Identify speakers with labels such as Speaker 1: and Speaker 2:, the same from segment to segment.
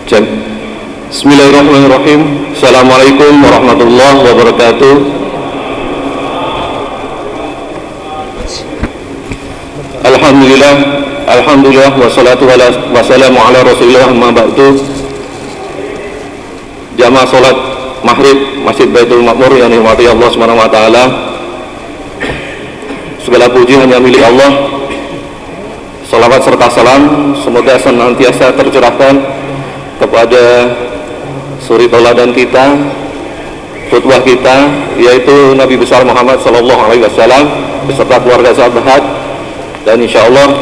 Speaker 1: Cek. Bismillahirrahmanirrahim. Assalamualaikum warahmatullahi wabarakatuh. Alhamdulillah wassalatu wassalamu ala rasulillah amma ba'du. Jamaah salat maghrib Masjid Baitul Ma'mur yang dirahmati Allah Subhanahu wa taala. Segala puji hanya milik Allah. Salawat serta salam semoga senantiasa tercurahkan kepada suri tauladan kita, qudwah kita, yaitu Nabi besar Muhammad sallallahu alaihi wasallam beserta keluarga sahabat, dan insyaallah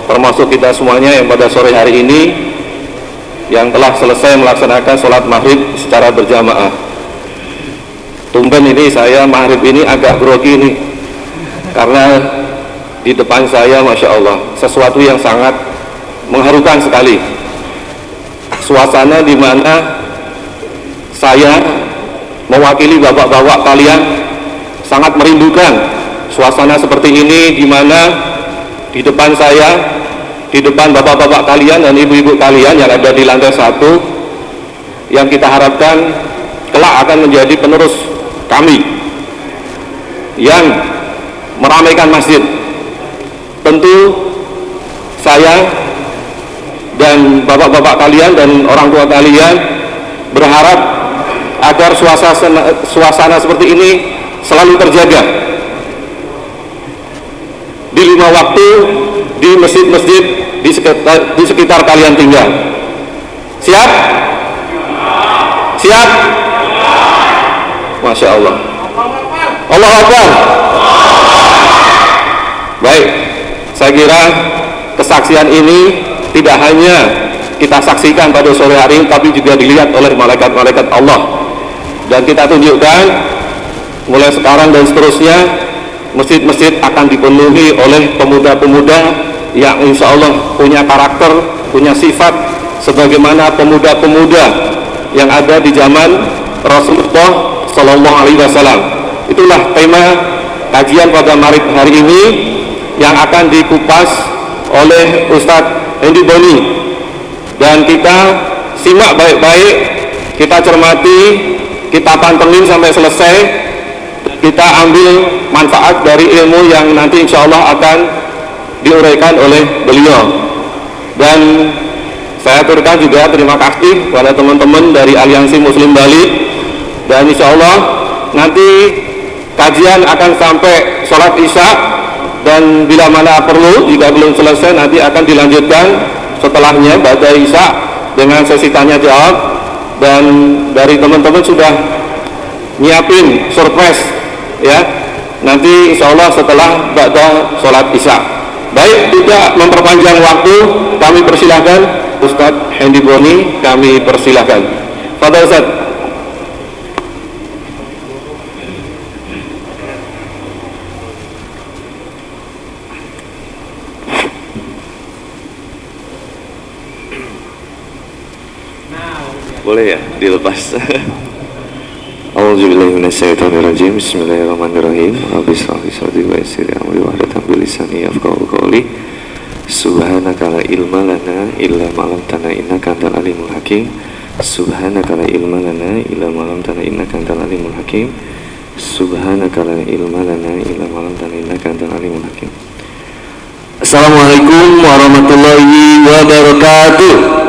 Speaker 1: termasuk kita semuanya yang pada sore hari ini yang telah selesai melaksanakan sholat maghrib secara berjamaah. Tumben ini saya maghrib ini agak grogi nih, karena di depan saya Masya Allah sesuatu yang sangat mengharukan sekali. Suasana di mana saya mewakili bapak-bapak kalian sangat merindukan suasana seperti ini, di mana di depan saya, di depan bapak-bapak kalian dan ibu-ibu kalian yang ada di lantai 1, yang kita harapkan kelak akan menjadi penerus kami yang meramaikan masjid. Tentu saya dan bapak-bapak kalian dan orang tua kalian berharap agar suasana seperti ini selalu terjaga di 5 waktu di masjid-masjid di sekitar kalian tinggal. Siap? Siap? Masya Allah. Allahu Akbar. Baik, saya kira kesaksian ini tidak hanya kita saksikan pada sore hari ini, tapi juga dilihat oleh malaikat-malaikat Allah. Dan kita tunjukkan mulai sekarang dan seterusnya, masjid-masjid akan dipenuhi oleh pemuda-pemuda yang insya Allah punya karakter, punya sifat sebagaimana pemuda-pemuda yang ada di zaman Rasulullah Sallallahu Alaihi Wasallam. Itulah tema kajian pada maghrib hari ini yang akan dikupas oleh Ustadz Hendy Boni, dan kita simak baik-baik, kita cermati, kita pantengin sampai selesai, kita ambil manfaat dari ilmu yang nanti insya Allah akan diuraikan oleh beliau. Dan saya aturkan juga terima kasih kepada teman-teman dari Aliansi Muslim Bali, dan insya Allah nanti kajian akan sampai sholat isya, dan bila mana perlu jika belum selesai nanti akan dilanjutkan setelahnya ba'da isya dengan sesi tanya jawab. Dan dari teman-teman sudah nyiapin surprise ya, nanti insya Allah setelah ba'da sholat isya. Baik, tidak memperpanjang waktu, kami persilahkan Ustadz Hendy Boni, kami persilahkan. Fadhil Ustadz. Boleh ya dilepas. A'udzubillahi minasyaitonirrajim. Bismillahirrahmanirrahim. Rabbi shrah li sadri wa yassir li amri wahlul 'uqdatam min lisani yafqahu qawli. Subhanaka la ilma lana illa ma 'allamtana innaka antal alimul hakim. Subhanaka la ilma lana illa ma 'allamtana innaka antal alimul hakim. Subhanaka la ilma lana illa ma 'allamtana innaka antal alimul hakim. Assalamualaikum warahmatullahi wabarakatuh.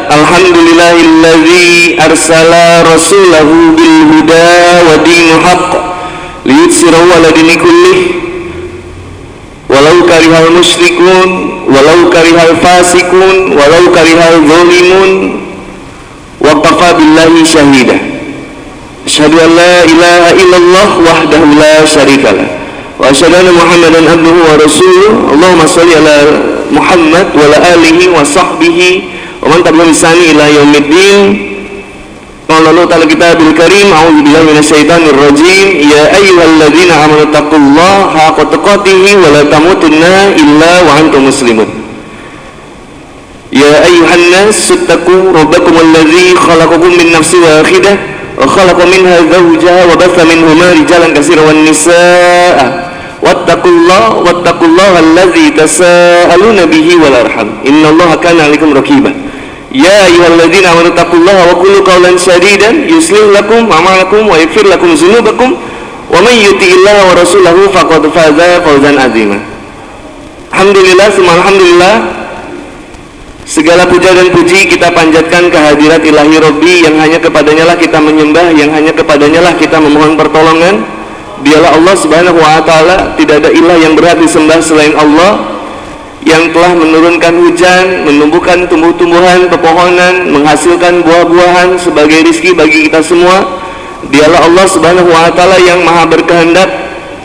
Speaker 1: Alhamdulillahilladzi arsala rasulahu bil huda wa dinil haqq liyuthhirahu 'ala dini kullih walau karihal musyrikun walau karihal fasikun walau karihal zalimun wa kafa billahi syahida. Asyhadu an la ilaha illallah wahdahu la syarikalah wa asyhadu anna Muhammadan abduhu wa rasuluh. Allahumma shalli ala Muhammad wa ala alihi wa sahbihi wa man tabi'ahum bi ihsan ila yaumiddin. Qala Allah ta'ala kitabil karim, a'udzu billahi minasyaitonir rajim. Ya ayyuhalladzina amanu taqullaha haqqa tuqatih wa la tamutunna illa wa antum muslimun. Ya ayyuhan nas ittaqu rabbakum alladzi khalaqakum min nafsin wahidah wa khalaqa minha zawjaha wa batha minhuma rijalan katsiran wan nisaa
Speaker 2: wattaqullaha allazi tasaaluna bihi wal arham innallaha kana 'alaikum raqiba. Ya ayyuhalladzina amanu taqullaha wa qulu qawlan sadidan yuslih lakum a'malakum wa yaghfir lakum dzunubakum wa may yuti'illaha wa rasulahu faqad faza fawzan 'azima. Alhamdulillah, alhamdulillah, segala puja dan puji kita panjatkan kehadirat ilahi Rabbi yang hanya kepadanya lah kita menyembah, yang hanya kepadanya lah kita memohon pertolongan. Dialah Allah subhanahu wa ta'ala, tidak ada ilah yang berhak disembah selain Allah, yang telah menurunkan hujan, menumbuhkan tumbuh-tumbuhan, pepohonan, menghasilkan buah-buahan sebagai rizki bagi kita semua. Dialah Allah subhanahu wa ta'ala yang maha berkehendak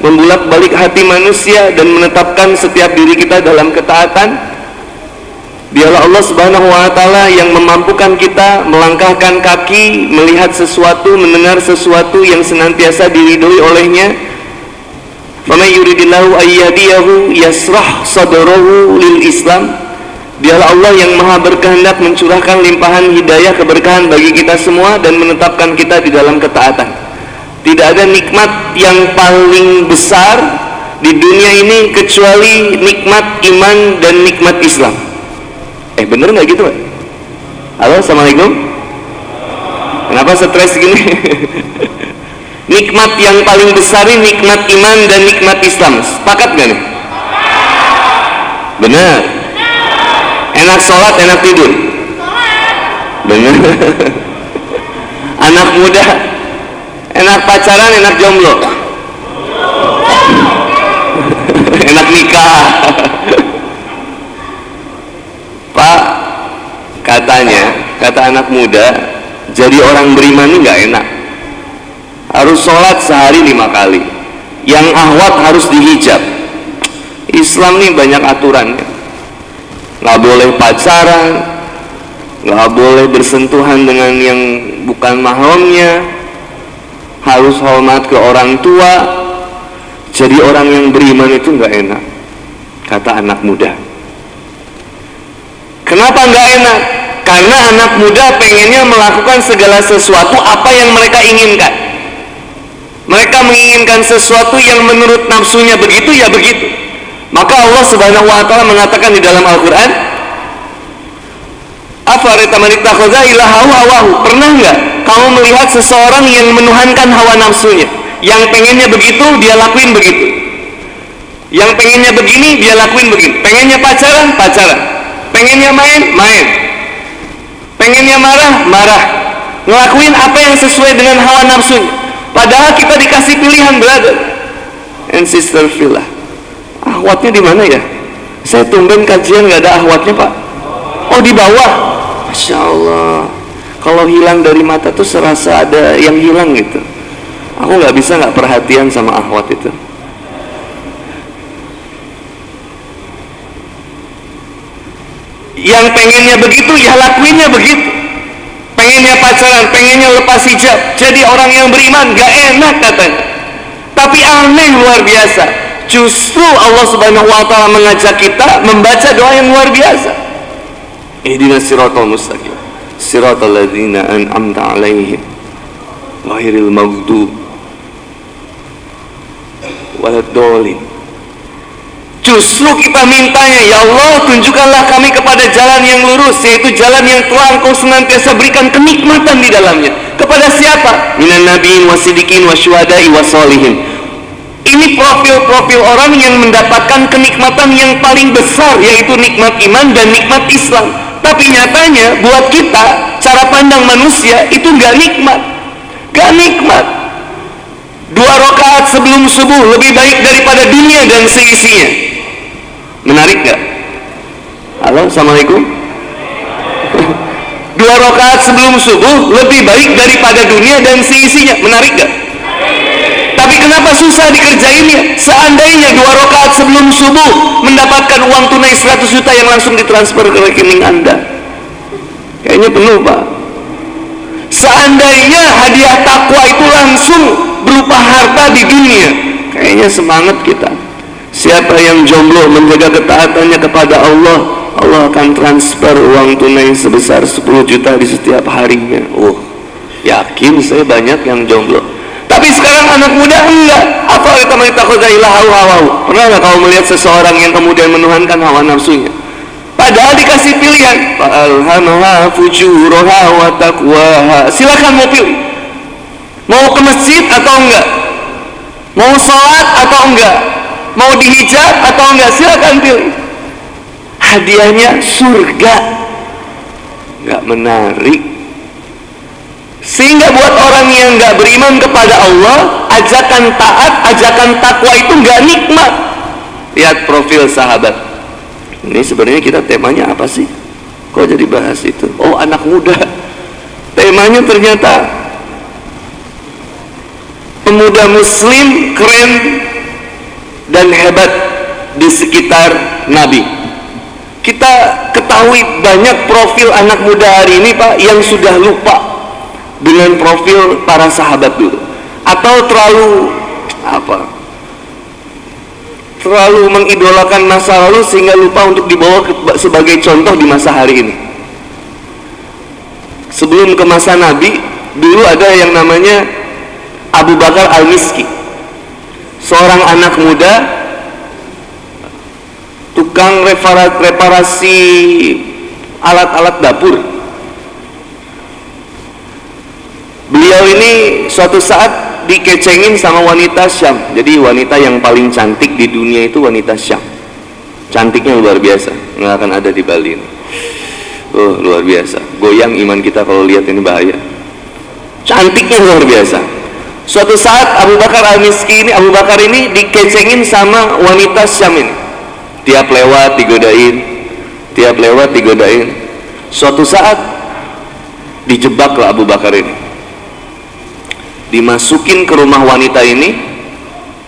Speaker 2: membulak-balik hati manusia dan menetapkan setiap diri kita dalam ketaatan. Dialah Allah subhanahu wa ta'ala yang memampukan kita melangkahkan kaki, melihat sesuatu, mendengar sesuatu yang senantiasa diridhoi olehnya. Faman yuridillahu ayyadiyahu yasrah sadrahu lil Islam. Dialah Allah yang maha berkehendak mencurahkan limpahan hidayah keberkahan bagi kita semua dan menetapkan kita di dalam ketaatan. Tidak ada nikmat yang paling besar di dunia ini kecuali nikmat iman dan nikmat Islam. Bener nggak gitu, Pak? Halo, assalamualaikum. Kenapa stres gini? Nikmat yang paling besar ini nikmat iman dan nikmat Islam. Sepakat gak nih? Benar. Enak sholat, enak tidur. Benar. Anak muda, enak pacaran, enak jomblo. Enak nikah. Pak, kata anak muda, jadi orang beriman ini nggak enak. Harus sholat sehari 5 kali, yang ahwat harus dihijab. Islam nih banyak aturannya, nggak boleh pacaran, nggak boleh bersentuhan dengan yang bukan mahramnya, harus hormat ke orang tua. Jadi orang yang beriman itu nggak enak, kata anak muda. Kenapa nggak enak? Karena anak muda pengennya melakukan segala sesuatu apa yang mereka inginkan. Mereka menginginkan sesuatu yang menurut nafsunya begitu, ya begitu. Maka Allah subhanahu wa ta'ala mengatakan di dalam Al-Quran, afara'aita man ittakhadha ilahahu hawahu. Pernah nggak kamu melihat seseorang yang menuhankan hawa nafsunya? Yang pengennya begitu, dia lakuin begitu. Yang pengennya begini, dia lakuin begini. Pengennya pacaran, pacaran. Pengennya main, main. Pengennya marah, marah. Ngelakuin apa yang sesuai dengan hawa nafsunya. Padahal kita dikasih pilihan, brother and sister fillah. Ahwatnya di mana ya? Saya tumben kajian nggak ada ahwatnya, Pak. Oh, di bawah. Masya Allah. Kalau hilang dari mata tuh serasa ada yang hilang gitu. Aku nggak bisa nggak perhatian sama ahwat itu. Yang pengennya begitu, ya lakuinnya begitu. Pengennya pacaran, pengennya lepas hijab, jadi orang yang beriman, gak enak katanya. Tapi aneh luar biasa. Justru Allah subhanahu wa ta'ala mengajak kita membaca doa yang luar biasa. Ihdinas siratal mustaqim, siratal ladzina an'amta 'alaihim ghairil maghdub waladdallin. Justru kita mintanya, ya Allah, tunjukkanlah kami kepada jalan yang lurus, yaitu jalan yang telah Engkau senantiasa berikan kenikmatan di dalamnya. Kepada siapa? Minan nabiyyin wasiddiqin wasyuhada'i wassalihin. Ini profil-profil orang yang mendapatkan kenikmatan yang paling besar, yaitu nikmat iman dan nikmat Islam. Tapi nyatanya buat kita, cara pandang manusia itu gak nikmat. Gak nikmat. 2 rakaat sebelum subuh lebih baik daripada dunia dan seisinya. Menarik gak? Halo, assalamualaikum. 2 rakaat sebelum subuh lebih baik daripada dunia dan seisinya. Menarik gak? Tapi kenapa susah dikerjainnya? Seandainya 2 rakaat sebelum subuh mendapatkan uang tunai 100 juta yang langsung ditransfer ke rekening Anda, kayaknya penuh, Pak. Seandainya hadiah takwa itu langsung berupa harta di dunia, kayaknya semangat kita. Siapa yang jomblo menjaga ketaatannya kepada Allah, Allah akan transfer uang tunai sebesar 10 juta di setiap harinya. Yakin saya banyak yang jomblo. Tapi sekarang anak muda enggak. Apa kata mereka hawa. Pernah nggak kau melihat seseorang yang kemudian menuhankan hawa nafsunya? Padahal dikasih pilihan. Fa'alhamaha fujuraha wa taqwaha. Silakan mau pilih. Mau ke masjid atau enggak? Mau sholat atau enggak? Mau dihijab atau enggak? Silakan pilih. Hadiahnya surga. Enggak menarik. Sehingga buat orang yang nggak beriman kepada Allah, ajakan taat, ajakan takwa itu nggak nikmat. Lihat profil sahabat. Ini sebenarnya kita temanya apa sih? Kok jadi bahas itu? Oh, anak muda. Temanya ternyata pemuda muslim keren dan hebat di sekitar Nabi. Kita ketahui banyak profil anak muda hari ini, Pak, yang sudah lupa dengan profil para sahabat dulu, atau terlalu mengidolakan masa lalu sehingga lupa untuk dibawa sebagai contoh di masa hari ini. Sebelum ke masa Nabi, dulu ada yang namanya Abu Bakar Al-Miski, seorang anak muda tukang reparasi alat-alat dapur. Beliau ini suatu saat dikecengin sama wanita Syam. Jadi wanita yang paling cantik di dunia itu wanita Syam. Cantiknya luar biasa, nggak akan ada di Bali ini. Oh, luar biasa. Goyang iman kita kalau lihat ini, bahaya. Cantiknya luar biasa. Suatu saat Abu Bakar Al-Miski ini, Abu Bakar ini dikecengin sama wanita Syam ini. Tiap lewat digodain. Suatu saat dijebaklah Abu Bakar ini. Dimasukin ke rumah wanita ini,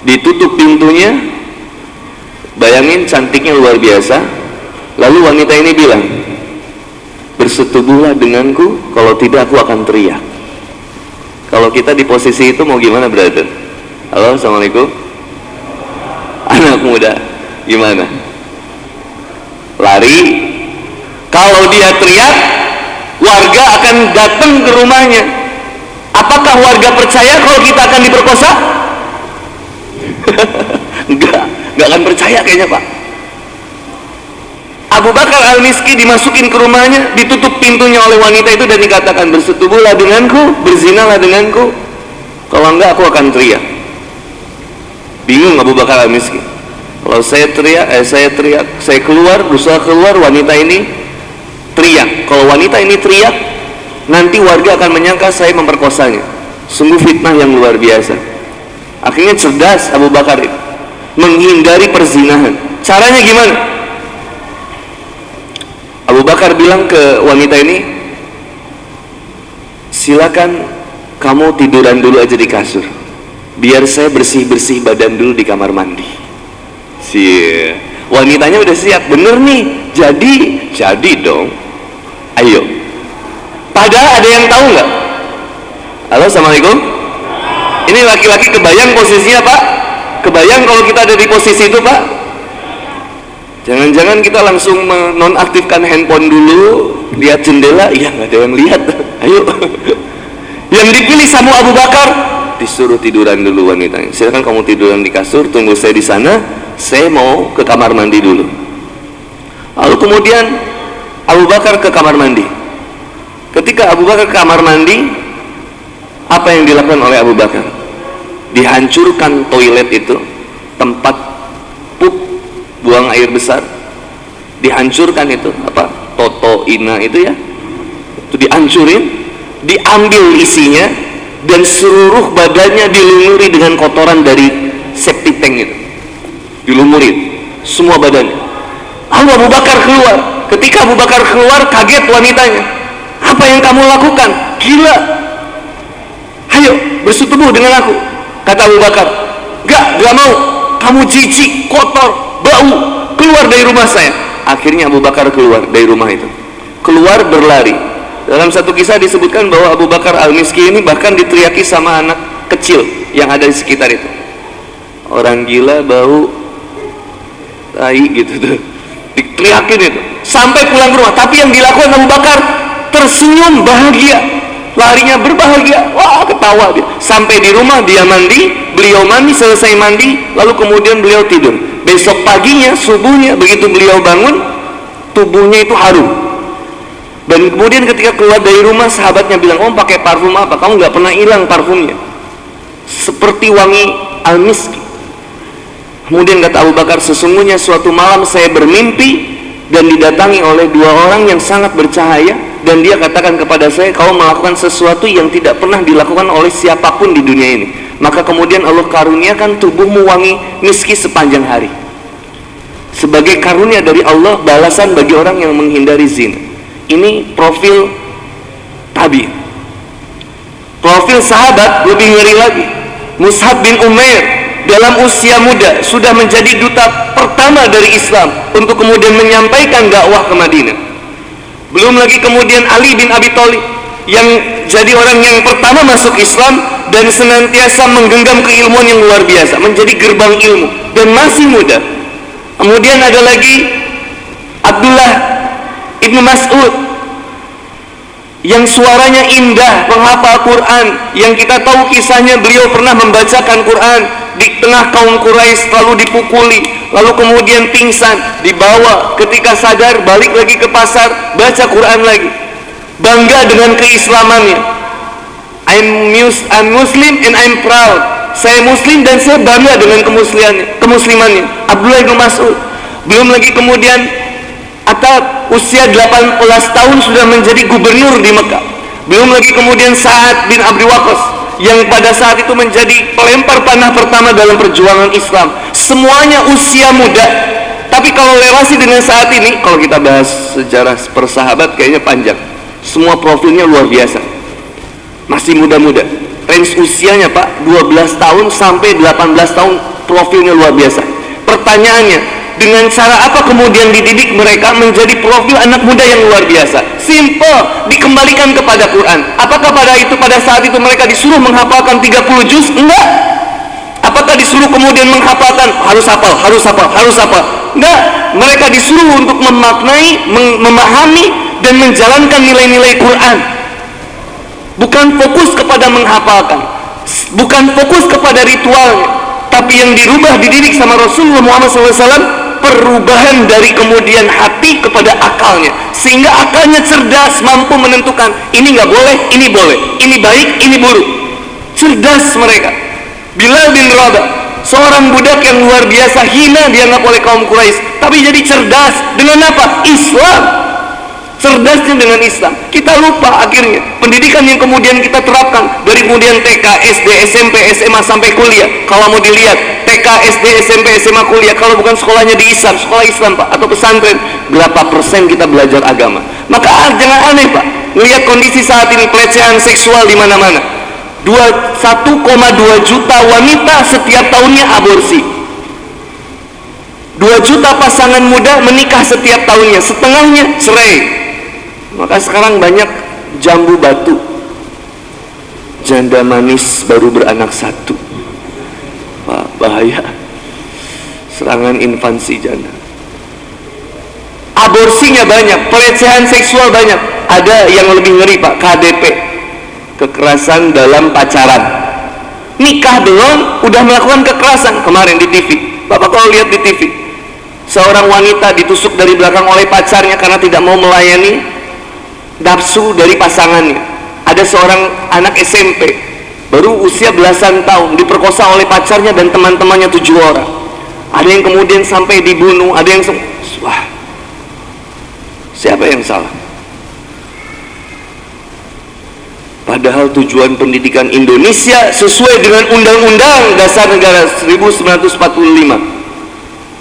Speaker 2: ditutup pintunya. Bayangin, cantiknya luar biasa. Lalu wanita ini bilang, bersetubuhlah denganku, kalau tidak aku akan teriak. Kalau kita di posisi itu mau gimana, brother? Halo, assalamualaikum. Anak muda gimana? Lari. Kalau dia teriak, warga akan datang ke rumahnya. Apakah warga percaya kalau kita akan diperkosa? Enggak akan percaya kayaknya, Pak. Abu Bakar Al-Miski dimasukin ke rumahnya, ditutup pintunya oleh wanita itu dan dikatakan, bersetubuhlah denganku, berzinalah denganku, kalau enggak aku akan teriak. Bingung Abu Bakar Al-Miski. Kalau saya teriak, saya berusaha keluar, wanita ini teriak. Kalau wanita ini teriak, nanti warga akan menyangka saya memperkosanya. Sungguh fitnah yang luar biasa. Akhirnya cerdas Abu Bakar itu menghindari perzinahan. Caranya gimana? Abu Bakar bilang ke wanita ini, silakan kamu tiduran dulu aja di kasur, biar saya bersih-bersih badan dulu di kamar mandi. Wanitanya udah siap, bener nih, jadi dong, ayo. Padahal ada yang tahu nggak? Halo, assalamualaikum. Ini laki-laki kebayang posisinya, Pak? Kebayang kalau kita ada di posisi itu, Pak? Jangan-jangan kita langsung menonaktifkan handphone dulu, lihat jendela, iya nggak ada yang lihat. Ayo. Yang dipilih sama Abu Bakar, disuruh tiduran dulu wanitanya. Silakan kamu tiduran di kasur, tunggu saya di sana. Saya mau ke kamar mandi dulu. Lalu kemudian Abu Bakar ke kamar mandi. Ketika Abu Bakar ke kamar mandi, apa yang dilakukan oleh Abu Bakar? Dihancurkan toilet itu, tempat pup, buang air besar, dihancurkan itu, toto ina itu ya, itu dihancurin, diambil isinya, dan seluruh badannya dilumuri dengan kotoran dari septic tank itu, dilumuri semua badannya. Lalu Abu Bakar keluar. Ketika Abu Bakar keluar, kaget wanitanya. Apa yang kamu lakukan? Gila. Ayo bersetubuh dengan aku. Kata Abu Bakar, gak mau. Kamu jijik, kotor, bau, keluar dari rumah saya. Akhirnya Abu Bakar keluar dari rumah itu. Keluar berlari. Dalam satu kisah disebutkan bahwa Abu Bakar Al-Miski ini bahkan diteriaki sama anak kecil yang ada di sekitar itu. Orang gila, bau, tai gitu tuh. Diteriakin itu. Sampai pulang ke rumah. Tapi yang dilakukan Abu Bakar, tersenyum bahagia. larinya berbahagia, wah ketawa dia. Sampai di rumah dia mandi, beliau mandi, selesai mandi, lalu kemudian beliau tidur. Besok paginya, subuhnya, begitu beliau bangun, tubuhnya itu harum. Dan kemudian ketika keluar dari rumah, sahabatnya bilang, "Oh, pakai parfum apa? Kamu nggak pernah hilang parfumnya, seperti wangi al-miski." Kemudian kata Abu Bakar, "Sesungguhnya suatu malam saya bermimpi dan didatangi oleh dua orang yang sangat bercahaya, dan dia katakan kepada saya, kau melakukan sesuatu yang tidak pernah dilakukan oleh siapapun di dunia ini. Maka kemudian Allah karuniakan tubuhmu wangi miski sepanjang hari." Sebagai karunia dari Allah, balasan bagi orang yang menghindari zina. Ini profil tabi. Profil sahabat lebih ngeri lagi. Mus'ab bin Umair dalam usia muda sudah menjadi duta pertama dari Islam untuk kemudian menyampaikan dakwah ke Madinah. Belum lagi kemudian Ali bin Abi Thalib yang jadi orang yang pertama masuk Islam dan senantiasa menggenggam keilmuan yang luar biasa, menjadi gerbang ilmu dan masih muda. Kemudian ada lagi Abdullah Ibnu Mas'ud yang suaranya indah, penghafal Quran, yang kita tahu kisahnya beliau pernah membacakan Quran di tengah kaum Quraisy, lalu dipukuli, lalu kemudian pingsan, dibawa, ketika sadar balik lagi ke pasar, baca Quran lagi, bangga dengan keislamannya. I'm Muslim and I'm proud. Saya Muslim dan saya bangga dengan kemuslimannya. Abdullah bin Mas'ud. Belum lagi kemudian Atab, usia 18 tahun sudah menjadi gubernur di Mekah. Belum lagi kemudian Sa'ad bin Abi Waqqas yang pada saat itu menjadi pelempar panah pertama dalam perjuangan Islam. Semuanya usia muda. Tapi kalau relasi dengan saat ini, kalau kita bahas sejarah persahabat kayaknya panjang. Semua profilnya luar biasa. Masih muda-muda. Range usianya Pak 12 tahun sampai 18 tahun, profilnya luar biasa. Pertanyaannya, dengan cara apa kemudian dididik mereka menjadi profil anak muda yang luar biasa? Simple, dikembalikan kepada Quran. Apakah pada saat itu mereka disuruh menghafalkan 30 juz? Enggak. Apakah disuruh kemudian menghafalkan harus hafal? Enggak. Mereka disuruh untuk memaknai, memahami dan menjalankan nilai-nilai Quran. Bukan fokus kepada menghafalkan, bukan fokus kepada ritualnya, tapi yang dirubah, dididik sama Rasulullah Muhammad SAW, perubahan dari kemudian hati kepada akalnya, sehingga akalnya cerdas, mampu menentukan ini nggak boleh, ini boleh, ini baik, ini buruk. Cerdas mereka. Bilal bin Rabah, seorang budak yang luar biasa, hina dianggap oleh kaum Quraisy, tapi jadi cerdas dengan apa? Islam. Cerdasnya dengan Islam. Kita lupa akhirnya pendidikan yang kemudian kita terapkan dari kemudian TK, SD, SMP, SMA sampai kuliah. Kalau mau dilihat TK, SD, SMP, SMA, kuliah, kalau bukan sekolahnya di Islam, sekolah Islam Pak, atau pesantren, berapa persen kita belajar agama? Maka jangan aneh Pak, melihat kondisi saat ini pelecehan seksual di mana-mana. 1,2 juta wanita setiap tahunnya aborsi. 2 juta pasangan muda menikah setiap tahunnya, setengahnya cerai. Maka sekarang banyak jambu batu, janda manis baru beranak satu. Wah, bahaya. Serangan infansi janda. Aborsinya banyak, pelecehan seksual banyak. Ada yang lebih ngeri Pak, KDP, kekerasan dalam pacaran. Nikah belum, udah melakukan kekerasan. Kemarin di TV, Bapak kalau lihat di TV, seorang wanita ditusuk dari belakang oleh pacarnya karena tidak mau melayani nafsu dari pasangannya. Ada seorang anak SMP baru usia belasan tahun diperkosa oleh pacarnya dan teman-temannya 7 orang. Ada yang kemudian sampai dibunuh, ada yang wah, siapa yang salah? Padahal tujuan pendidikan Indonesia sesuai dengan Undang-Undang Dasar Negara 1945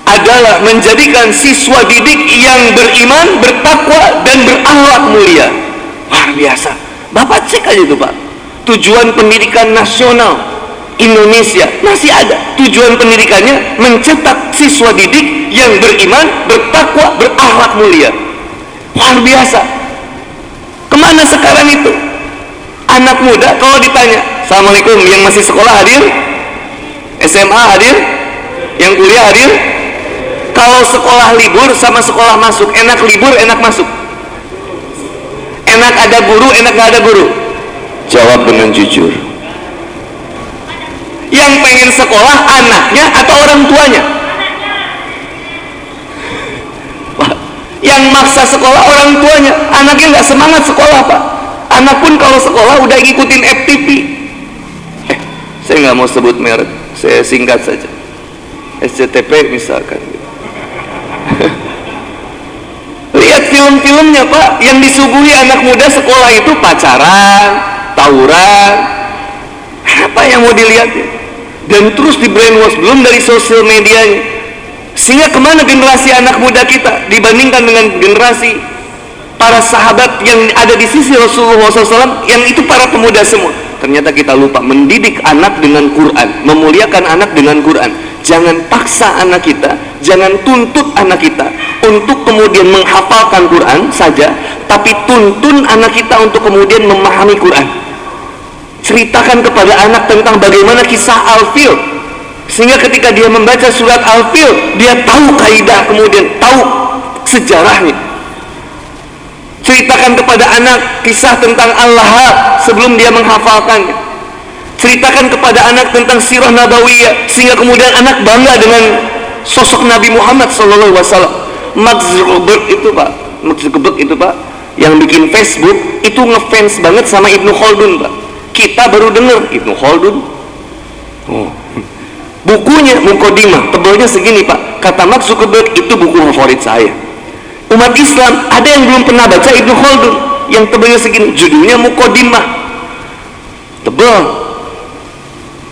Speaker 2: adalah menjadikan siswa didik yang beriman, bertakwa, dan berakhlak mulia. Luar biasa. Bapak cek aja itu Pak, tujuan pendidikan nasional Indonesia masih ada. Tujuan pendidikannya mencetak siswa didik yang beriman, bertakwa, berakhlak mulia. Luar biasa. Kemana sekarang itu? Anak muda kalau ditanya, Assalamualaikum, yang masih sekolah hadir? SMA hadir? Yang kuliah hadir? Kalau sekolah libur sama sekolah masuk, enak libur, enak masuk? Enak ada guru, enak gak ada guru? Jawab dengan jujur. Yang pengen sekolah anaknya atau orang tuanya? Yang maksa sekolah orang tuanya. Anaknya nggak semangat sekolah, Pak. Anak pun kalau sekolah udah ngikutin FTP. Saya nggak mau sebut merek, saya singkat saja. SCTP misalkan. Lihat film-filmnya, Pak, yang disuguhi anak muda sekolah itu pacaran, tawuran. Apa yang mau dilihat ya? Dan terus di brainwash, belum dari sosial medianya. Sehingga kemana generasi anak muda kita dibandingkan dengan generasi para sahabat yang ada di sisi Rasulullah SAW, yang itu para pemuda semua. Ternyata kita lupa mendidik anak dengan Quran, memuliakan anak dengan Quran. Jangan paksa anak kita, jangan tuntut anak kita untuk kemudian menghafalkan Quran saja, tapi tuntun anak kita untuk kemudian memahami Quran. Ceritakan kepada anak tentang bagaimana kisah Al-Fil, sehingga ketika dia membaca surat Al-Fil, dia tahu kaidah, kemudian tahu sejarahnya. Ceritakan kepada anak kisah tentang Al-Lahab sebelum dia menghafalkannya. Ceritakan kepada anak tentang sirah nabawiyah, sehingga kemudian anak bangga dengan sosok Nabi Muhammad SAW. Mark Zuckerberg itu, Pak, yang bikin Facebook itu ngefans banget sama Ibnu Khaldun, Pak. Kita baru dengar Ibnu Khaldun. Bukunya Muqaddimah, tebalnya segini, Pak. Kata Mark Zuckerberg, itu buku favorit saya. Umat Islam ada yang belum pernah baca Ibnu Khaldun, yang tebalnya segini, judulnya Muqaddimah, tebal.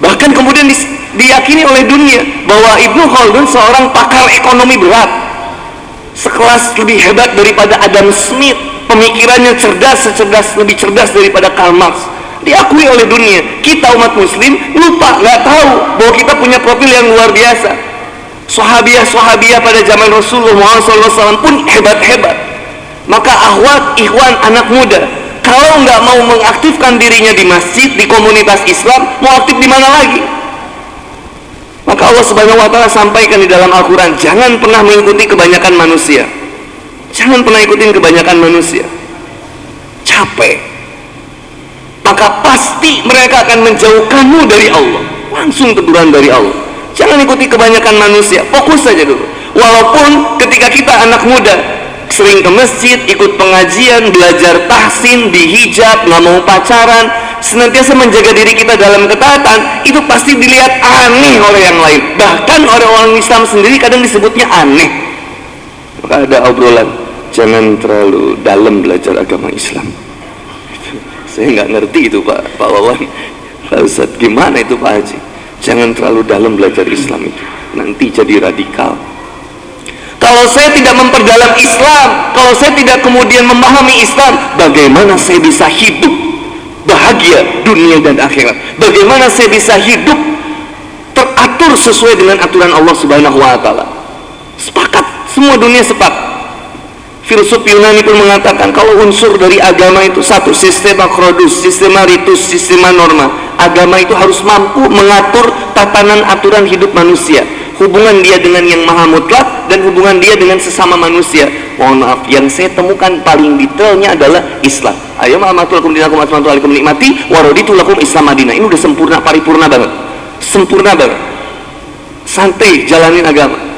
Speaker 2: Bahkan kemudian diyakini oleh dunia bahwa Ibnu Khaldun seorang pakar ekonomi berat, sekelas lebih hebat daripada Adam Smith, pemikirannya lebih cerdas daripada Karl Marx. Diakui oleh dunia. Kita umat muslim lupa, nggak tahu bahwa kita punya profil yang luar biasa. Sahabiah pada zaman Rasulullah SAW pun hebat-hebat. Maka akhwat, ikhwan, anak muda, kalau nggak mau mengaktifkan dirinya di masjid, di komunitas Islam, mau aktif di mana lagi? Maka Allah Subhanahu wa Ta'ala sampaikan di dalam Al-Quran, jangan pernah mengikuti kebanyakan manusia. Jangan pernah ikutin kebanyakan manusia. Capek. Maka pasti mereka akan menjauhkanmu dari Allah. Langsung teguran dari Allah. Jangan ikuti kebanyakan manusia. Fokus saja dulu. Walaupun ketika kita anak muda sering ke masjid, ikut pengajian, belajar tahsin, dihijab, nggak mau pacaran, senantiasa menjaga diri kita dalam ketaatan, itu pasti dilihat aneh oleh yang lain. Bahkan oleh orang Islam sendiri kadang disebutnya aneh. Maka ada obrolan, jangan terlalu dalam belajar agama Islam. Saya nggak ngerti itu Pak Wawan, Pak Ustadz, gimana itu Pak Haji? Jangan terlalu dalam belajar Islam itu, nanti jadi radikal. Kalau saya tidak memperdalam Islam, kalau saya tidak kemudian memahami Islam, bagaimana saya bisa hidup bahagia dunia dan akhirat? Bagaimana saya bisa hidup teratur sesuai dengan aturan Allah Subhanahu wa Ta'ala? Sepakat, semua dunia sepakat. Filsuf Yunani pun mengatakan kalau unsur dari agama itu satu, sistema krodus, sistema ritus, sistema norma. Agama itu harus mampu mengatur tatanan aturan hidup manusia, hubungan dia dengan yang maha mutlak dan hubungan dia dengan sesama manusia. Mohon maaf, yang saya temukan paling detailnya adalah Islam. Ayo ma'amatul dinakum asmantu alaikum nikmati waraditu lakum Islam Madinah. Ini udah sempurna, paripurna banget. Sempurna banget. Santai jalanin agama.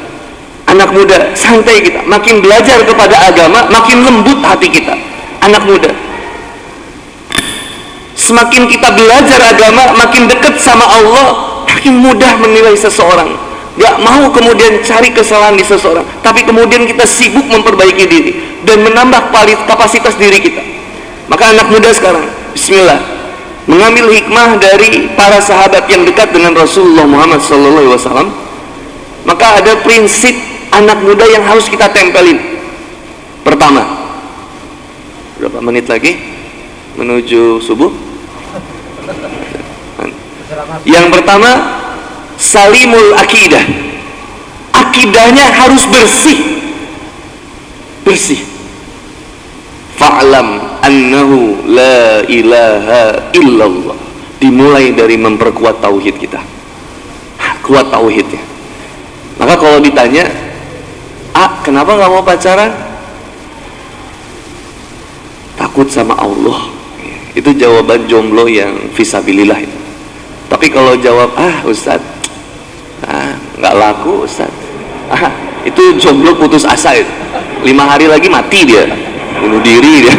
Speaker 2: Anak muda, santai kita. Makin belajar kepada agama, makin lembut hati kita. Anak muda, semakin kita belajar agama, makin dekat sama Allah, makin mudah menilai seseorang. Gak mau kemudian cari kesalahan di seseorang, tapi kemudian kita sibuk memperbaiki diri dan menambah kapasitas diri kita. Maka anak muda sekarang, bismillah, mengambil hikmah dari para sahabat yang dekat dengan Rasulullah Muhammad SAW. Maka ada prinsip anak muda yang harus kita tempelin. Pertama, berapa menit lagi menuju subuh? Yang pertama, salimul akidah. Akidahnya harus bersih. Bersih. Fa'lam annahu la ilaha illallah. Dimulai dari memperkuat tauhid kita. Kuat tauhidnya. Maka kalau ditanya, kenapa nggak mau pacaran? Takut sama Allah. Itu jawaban jomblo yang fisabilillah itu. Tapi kalau jawab, Ustadz, nggak laku Ustadz, itu jomblo putus asa itu. 5 hari lagi mati dia, bunuh diri dia.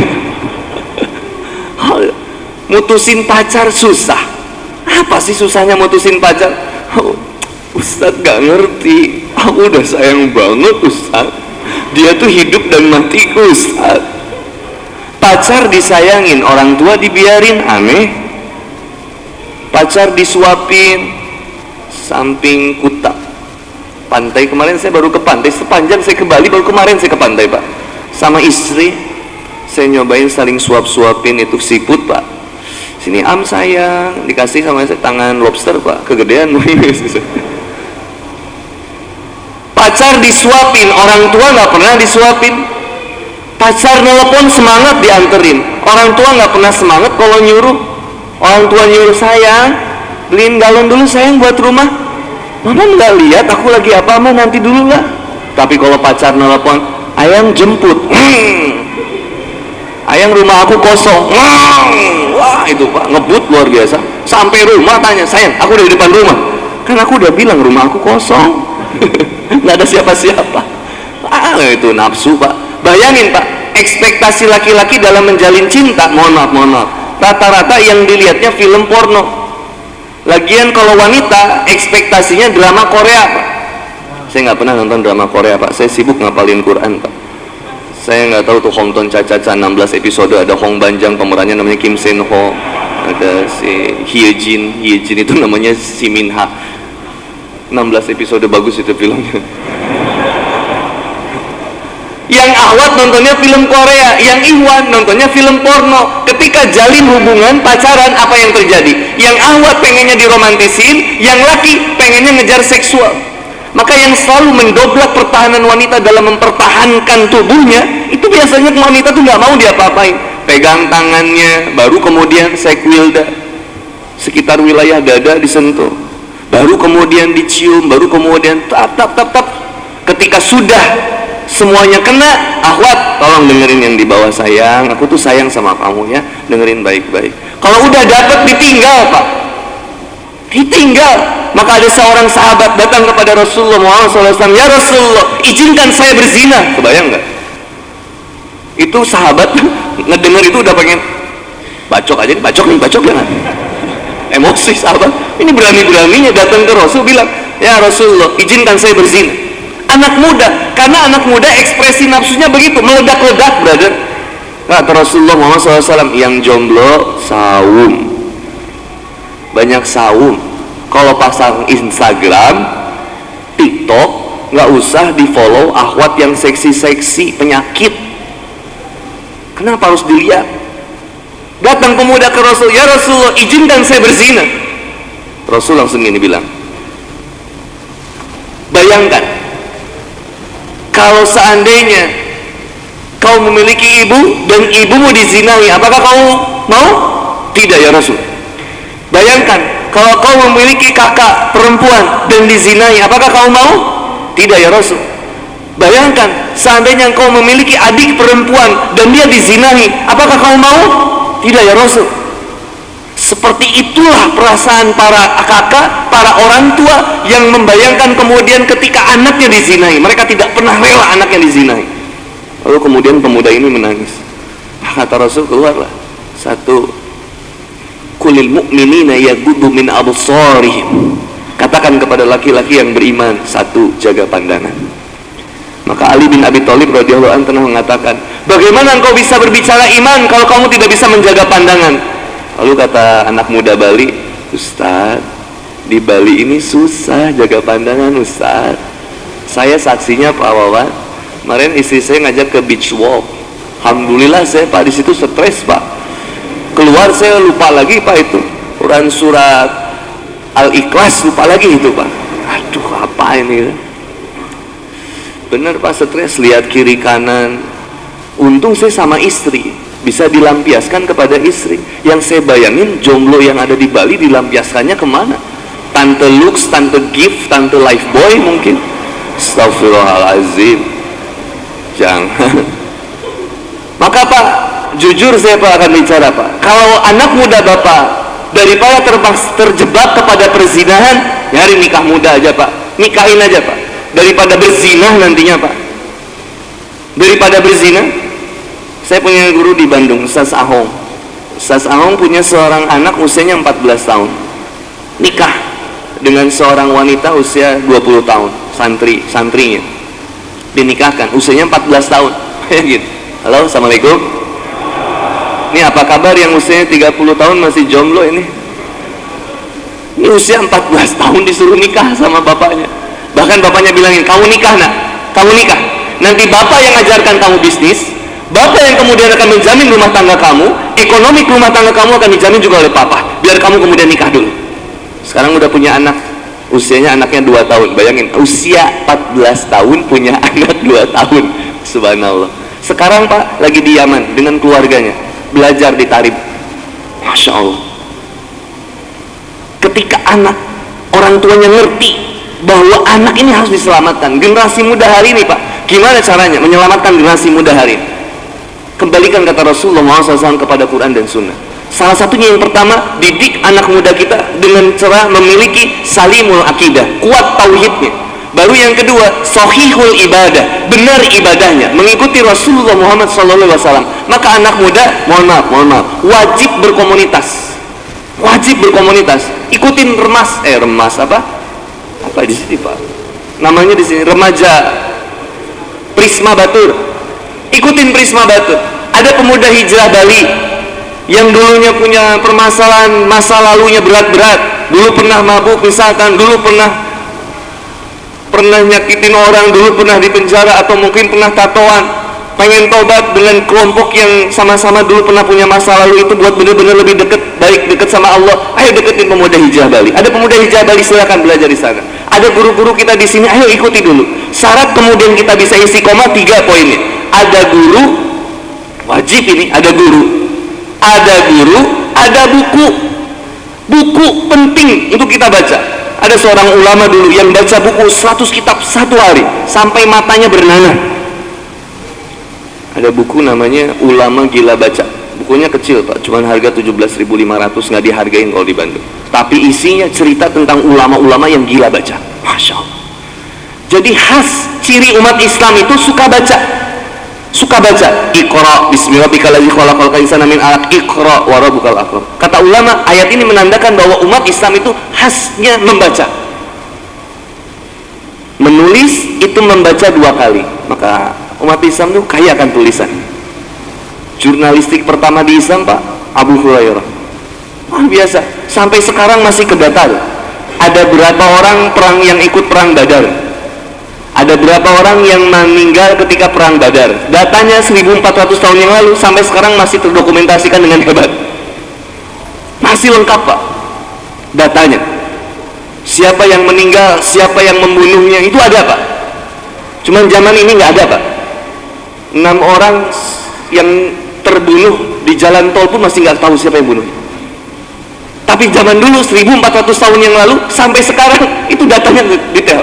Speaker 2: Mutusin pacar susah. Apa sih susahnya mutusin pacar? Ustadz gak ngerti, aku udah sayang banget Ustadz, dia tuh hidup dan matiku Ustadz. Pacar disayangin, orang tua dibiarin, aneh. Pacar disuapin, samping Kuta pantai. Kemarin saya baru ke pantai, sepanjang saya ke Bali baru kemarin saya ke pantai Pak, sama istri. Saya nyobain saling suap-suapin itu siput Pak. Sini am sayang, dikasih sama saya tangan lobster Pak, kegedean. Pacar disuapin, orang tua nggak pernah disuapin. Pacar nelpon semangat dianterin, orang tua nggak pernah semangat kalau nyuruh. Orang tua nyuruh, sayang beliin galon dulu sayang buat rumah. Mama nggak lihat aku lagi apa, mah nanti dulu lah. Tapi kalau pacar nelpon, ayang jemput, ayang rumah aku kosong, wah itu Pak ngebut luar biasa. Sampai rumah tanya, sayang aku udah di depan rumah, kan aku udah bilang rumah aku kosong. Nggak ada siapa-siapa. Itu nafsu Pak. Bayangin Pak, ekspektasi laki-laki dalam menjalin cinta, mohon maaf, rata-rata yang dilihatnya film porno. Lagian kalau wanita ekspektasinya drama Korea Pak. Saya nggak pernah nonton drama Korea Pak, saya sibuk ngapalin Quran Pak. Saya nggak tahu tuh Homton Cha-Cha-Cha 16 episode, ada Hong Banjang pemerannya namanya Kim Sen Ho, ada si Hyejin itu namanya Si Min Ha. 16 episode bagus itu filmnya. Yang Ahwat nontonnya film Korea, yang Iwan nontonnya film porno. Ketika jalin hubungan pacaran, apa yang terjadi? Yang Ahwat pengennya diromantisin, yang laki pengennya ngejar seksual. Maka yang selalu mendobrak pertahanan wanita dalam mempertahankan tubuhnya, itu biasanya wanita tuh nggak mau diapa-apain. Pegang tangannya, baru kemudian sekwilda, sekitar wilayah dada disentuh, baru kemudian dicium, baru kemudian tap. Ketika sudah semuanya kena, Ahwat tolong dengerin yang di bawah sayang, aku tuh sayang sama kamu ya, dengerin baik-baik. Kalau udah dapet ditinggal Pak, ditinggal. Maka ada seorang sahabat datang kepada Rasulullah SAW, ya Rasulullah, izinkan saya berzina. Kebayang nggak? Itu sahabat ngedenger itu udah pengen bacok aja, bacok jangan. Emosi sahabat, ini berani-beraninya datang ke Rasul bilang, ya Rasulullah, izinkan saya berzina. Anak muda, karena anak muda ekspresi nafsunya begitu, meledak-ledak brother. Kata Rasulullah Muhammad SAW, yang jomblo saum, banyak saum. Kalau pasang Instagram, TikTok, nggak usah di follow Ahwat yang seksi-seksi, penyakit. Kenapa harus dilihat? Datang pemuda ke Rasul, ya Rasulullah, izinkan saya berzina. Rasul langsung ini bilang, bayangkan kalau seandainya kau memiliki ibu dan ibumu dizinai, apakah kamu mau? Tidak ya Rasul. Bayangkan kalau kau memiliki kakak perempuan dan dizinai, apakah kau mau? Tidak ya Rasul. Bayangkan seandainya kau memiliki adik perempuan dan dia dizinai, apakah kau mau? Tidak ya Rasul. Seperti itulah perasaan para kakak, para orang tua yang membayangkan kemudian ketika anaknya dizinai, mereka tidak pernah rela anaknya dizinai. Lalu kemudian pemuda ini menangis. Kata Rasul, keluarlah satu, kulil mu'minina yaghuddu min absarihim, katakan kepada laki-laki yang beriman, satu, jaga pandangan. Maka Ali bin Abi Thalib radhiyallahu anhu pernah mengatakan, bagaimana engkau bisa berbicara iman kalau kamu tidak bisa menjaga pandangan? Lalu kata anak muda Bali, Ustaz, di Bali ini susah jaga pandangan Ustaz. Saya saksinya Pak Wawan, kemarin istri saya ngajak ke beach walk. Alhamdulillah saya Pak di situ stres Pak. Keluar saya lupa lagi Pak itu Quran surat Al-Ikhlas, lupa lagi itu Pak. Aduh apa ini? Bener Pak, stres, lihat kiri kanan. Untung saya sama istri, bisa dilampiaskan kepada istri. Yang saya bayangin jomblo yang ada di Bali dilampiaskannya kemana? Tante Lux, Tante Gift, Tante Lifebuoy mungkin. Astagfirullahaladzim, jangan. Maka Pak, jujur saya Pak akan bicara Pak, kalau anak muda Bapak daripada terjebak kepada perzinahan, nyari nikah muda aja Pak, nikahin aja Pak, daripada berzinah nantinya Pak, daripada berzina. Saya punya guru di Bandung, Ustaz Ahong. Ustaz Ahong punya seorang anak usianya 14 tahun, nikah dengan seorang wanita usia 20 tahun, santrinya dinikahkan, usianya 14 tahun. Gitu. Halo, assalamualaikum. Ini apa kabar yang usianya 30 tahun masih jomblo ini? Ini usia 14 tahun disuruh nikah sama bapaknya. Bahkan bapaknya bilangin, kamu nikah nak, kamu nikah. Nanti bapak yang ajarkan kamu bisnis, bapak yang kemudian akan menjamin rumah tangga kamu, ekonomi rumah tangga kamu akan dijamin juga oleh papa. Biar kamu kemudian nikah dulu. Sekarang udah punya anak, usianya anaknya 2 tahun. Bayangin, usia 14 tahun punya anak 2 tahun. Subhanallah. Sekarang Pak lagi di Yaman dengan keluarganya, belajar di Tarib. Masya Allah. Ketika anak, orang tuanya ngerti bahwa anak ini harus diselamatkan. Generasi muda hari ini Pak, gimana caranya menyelamatkan generasi muda hari ini? Kembalikan kata Rasulullah SAW kepada Quran dan Sunnah. Salah satunya yang pertama, didik anak muda kita dengan cara memiliki salimul akidah, kuat tauhidnya. Baru yang kedua, sahihul ibadah, benar ibadahnya, mengikuti Rasulullah Muhammad SAW. Maka anak muda, mohon maaf, wajib berkomunitas, ikutin remas apa di sini Pak? Namanya di sini remaja Prisma Batur. Ikutin Prisma Batur. Ada pemuda hijrah Bali yang dulunya punya permasalahan, masa lalunya berat-berat, dulu pernah mabuk misalkan, dulu pernah nyakitin orang, dulu pernah dipenjara, atau mungkin pernah tatoan, pengen tobat dengan kelompok yang sama-sama dulu pernah punya masa lalu itu buat benar-benar lebih dekat sama Allah. Ayo deketin pemuda hijrah Bali. Ada pemuda hijrah Bali, silakan belajar di sana. Ada guru-guru kita di sini, ayo ikuti dulu. Syarat kemudian kita bisa istiqomah 3 poinnya. Ada guru, wajib ini, ada guru, ada buku penting untuk kita baca. Ada seorang ulama dulu yang baca buku 100 kitab 1 hari sampai matanya bernanah. Ada buku namanya Ulama Gila Baca. Bukunya kecil Pak, cuman harga 17.500, nggak dihargain kalau di Bandung. Tapi isinya cerita tentang ulama-ulama yang gila baca. Masya Allah. Jadi khas ciri umat Islam itu suka baca. Iqra bismillahirrahmanirrahim khalaqal insana min 'alaq, iqra wa rabbukal akram. Kata ulama, ayat ini menandakan bahwa umat Islam itu khasnya membaca. Menulis itu membaca 2 kali. Maka umat Islam itu kaya akan tulisan. Jurnalistik pertama di Islam Pak, Abu Hurairah. Wah, biasa. Sampai sekarang masih kedata. Ada berapa orang yang ikut perang Badar? Ada berapa orang yang meninggal ketika perang Badar? Datanya 1400 tahun yang lalu, sampai sekarang masih terdokumentasikan dengan hebat. Masih lengkap Pak datanya. Siapa yang meninggal, siapa yang membunuhnya, itu ada Pak. Cuman zaman ini nggak ada Pak. 6 orang yang terbunuh di jalan tol pun masih nggak tahu siapa yang bunuh. Tapi zaman dulu 1400 tahun yang lalu sampai sekarang itu datanya detail.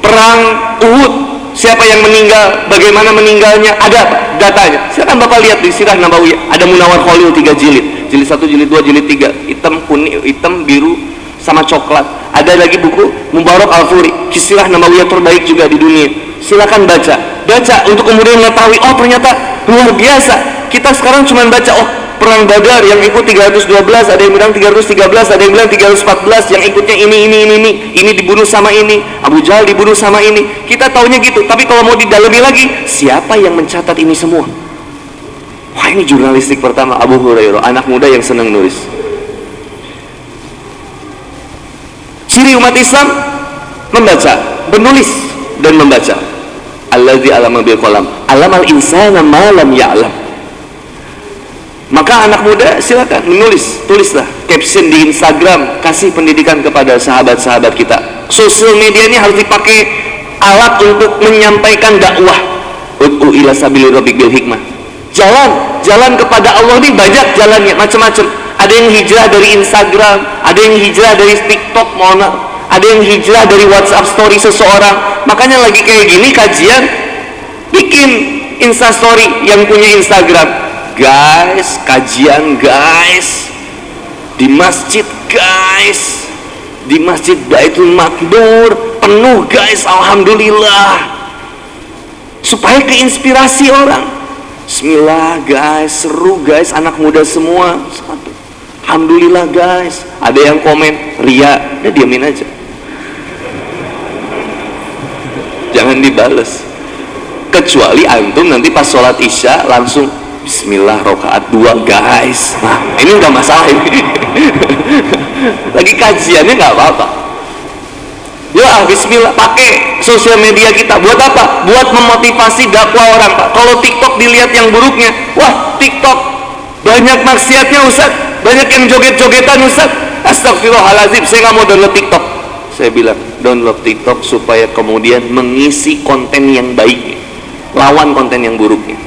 Speaker 2: Perang Uhud, siapa yang meninggal, bagaimana meninggalnya, ada datanya. Silakan Bapak lihat di Sirah Nabawiyah, ada Munawar Khalil 3 jilid, jilid 1, jilid 2, jilid 3, hitam, kuning, hitam, biru, sama coklat. Ada lagi buku Mubarak Al-Furi, Sirah Nabawiyah terbaik juga di dunia. Silakan baca untuk kemudian mengetahui, oh ternyata luar biasa. Kita sekarang cuma baca, oh perang Badar yang ikut 312, ada yang bilang 313, ada yang bilang 314, yang ikutnya ini dibunuh sama ini, Abu Jahal dibunuh sama ini. Kita taunya gitu, tapi kalau mau didalami lagi, siapa yang mencatat ini semua? Wah, ini jurnalistik pertama, Abu Hurairah, anak muda yang senang nulis. Ciri umat Islam membaca, menulis dan membaca. Allazi alama bil qalam, alamal insana ma lam ya'lam. Maka anak muda silakan menulis, tulislah caption di Instagram, kasih pendidikan kepada sahabat-sahabat kita. Sosial media ini harus dipakai alat untuk menyampaikan dakwah. Ud'u ila sabili rabbik bil hikmah. Jalan kepada Allah ini banyak jalannya, macam-macam. Ada yang hijrah dari Instagram, ada yang hijrah dari TikTok, ada yang hijrah dari WhatsApp story seseorang. Makanya lagi kayak gini kajian, bikin Instastory yang punya Instagram. guys, kajian guys, di masjid guys, di masjid Baitul Makmur penuh guys, alhamdulillah, supaya keinspirasi orang. Bismillah guys, seru guys, anak muda semua, alhamdulillah guys. Ada yang komen ria, udah diamin aja, jangan dibales. Kecuali antum nanti pas sholat isya langsung Bismillah rokaat 2 guys. Nah ini udah masalah ini. Lagi kajiannya nggak apa-apa. Ya Bismillah, pakai sosial media kita buat apa? Buat memotivasi dakwah orang, Pak. Kalau TikTok dilihat yang buruknya, wah TikTok banyak maksiatnya Ustaz, banyak yang joget-jogetan Ustaz. Astagfirullahaladzim, saya nggak mau download TikTok. Saya bilang download TikTok supaya kemudian mengisi konten yang baik, lawan konten yang buruknya.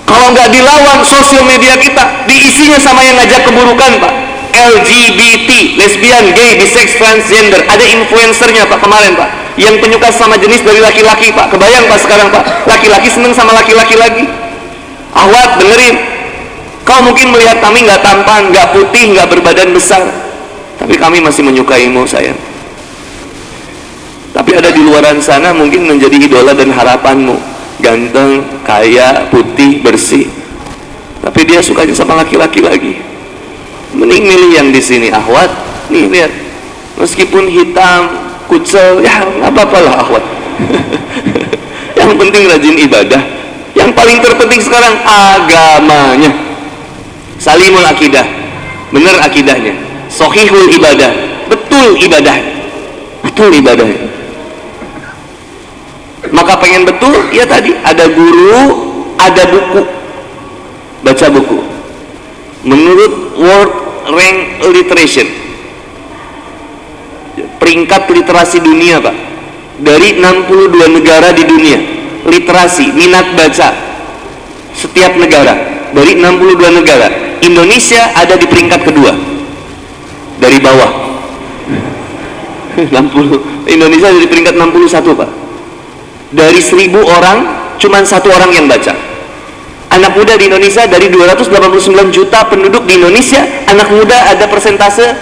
Speaker 2: Kalau nggak dilawan sosial media kita, diisinya sama yang ngajak keburukan, Pak. LGBT, lesbian, gay, bisex, transgender. Ada influencernya, Pak, kemarin, Pak, yang penyuka sama jenis dari laki-laki, Pak. Kebayang, Pak, sekarang, Pak, laki-laki seneng sama laki-laki lagi. Ahwat, dengerin. Kau mungkin melihat kami nggak tampan, nggak putih, nggak berbadan besar, tapi kami masih menyukaimu, sayang. Tapi ada di luaran sana mungkin menjadi idola dan harapanmu, ganteng, kaya, putih, bersih, tapi dia sukanya sama laki-laki lagi. Mending milih yang di sini, ahwat. Nih lihat, meskipun hitam, kucel, ya nggak apa-apa lah, ahwat. Yang penting rajin ibadah. Yang paling terpenting sekarang agamanya, salimul akidah, bener akidahnya, sohihul ibadah, betul ibadah, betul ibadahnya. Maka pengen betul, ya tadi ada guru, ada buku, baca buku. Menurut World Rank Literature, peringkat literasi dunia, Pak, dari 62 negara di dunia, literasi, minat baca setiap negara, dari 62 negara, Indonesia ada di peringkat kedua dari bawah. 60, Indonesia ada di peringkat 61, Pak. Dari 1000 orang cuman 1 orang yang baca. Anak muda di Indonesia, dari 289 juta penduduk di Indonesia, anak muda ada persentase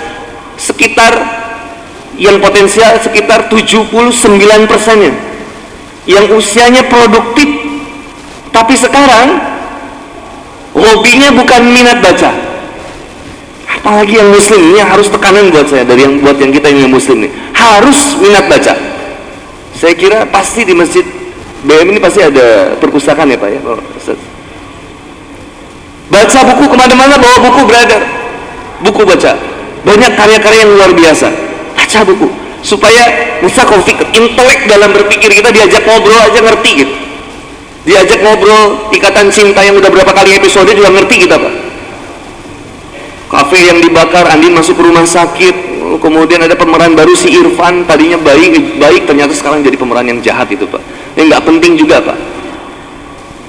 Speaker 2: sekitar, yang potensial sekitar 79%-nya yang usianya produktif. Tapi sekarang hobinya bukan minat baca. Apalagi yang muslim, ini harus tekanan buat saya, dari yang buat yang kita yang muslim nih, harus minat baca. Saya kira pasti di masjid BM ini pasti ada perpustakaan ya, Pak, ya. Baca buku kemana-mana, bawa buku, brother, buku baca. Banyak karya-karya yang luar biasa. Baca buku supaya bisa konflik, intelek dalam berpikir kita diajak ngobrol aja ngerti gitu. Diajak ngobrol, Ikatan Cinta yang udah berapa kali episode juga ngerti kita, Pak. Kafe yang dibakar, Andin masuk ke rumah sakit, kemudian ada pemeran baru si Irfan, tadinya baik ternyata sekarang jadi pemeran yang jahat itu, Pak. Ini nggak penting juga, Pak.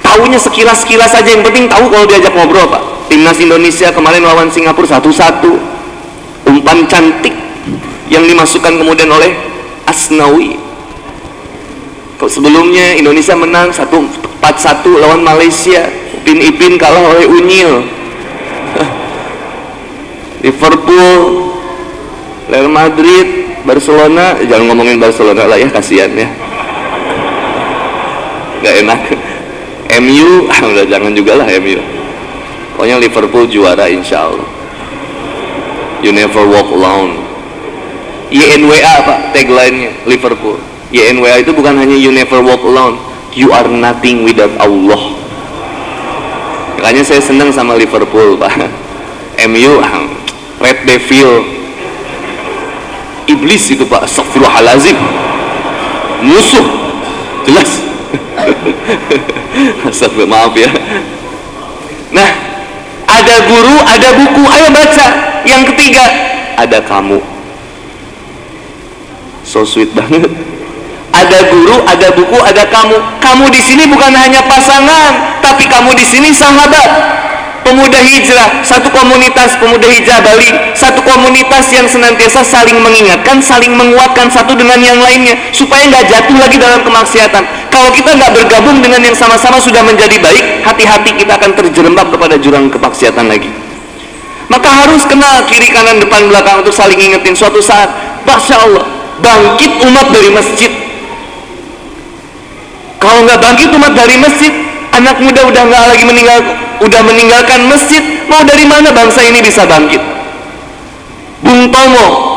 Speaker 2: Taunya sekilas-sekilas aja, yang penting tahu kalau diajak ngobrol, Pak. Timnas Indonesia kemarin lawan Singapura 1-1, umpan cantik yang dimasukkan kemudian oleh Asnawi. Sebelumnya Indonesia menang 4-1 lawan Malaysia, Upin Ipin kalah oleh Unyil. Liverpool, Real Madrid, Barcelona, jangan ngomongin Barcelona lah ya, kasihan ya, nggak enak. MU, udah jangan juga lah MU. Pokoknya Liverpool juara insya Allah. You never walk alone. YNWA, Pak, tagline-nya Liverpool. YNWA itu bukan hanya you never walk alone, you are nothing without Allah. Makanya saya senang sama Liverpool, Pak. MU, Red Devil, iblis itu, Pak, astagfirullahaladzim, musuh jelas. Astagfirullah, maaf ya. Nah, ada guru, ada buku, ayo baca. Yang ketiga, ada kamu. So sweet banget. Ada guru, ada buku, ada kamu. Kamu di sini bukan hanya pasangan, tapi kamu di sini sahabat. Pemuda hijrah, satu komunitas pemuda hijrah Bali, satu komunitas yang senantiasa saling mengingatkan, saling menguatkan satu dengan yang lainnya, supaya nggak jatuh lagi dalam kemaksiatan. Kalau kita nggak bergabung dengan yang sama-sama sudah menjadi baik, hati-hati kita akan terjerembab kepada jurang kemaksiatan lagi. Maka harus kenal kiri kanan depan belakang untuk saling ingetin. Suatu saat, Masya Allah, bangkit umat dari masjid. Kalau nggak bangkit umat dari masjid, anak muda udah nggak lagi meninggalkan masjid, mau dari mana bangsa ini bisa bangkit? Bung Tomo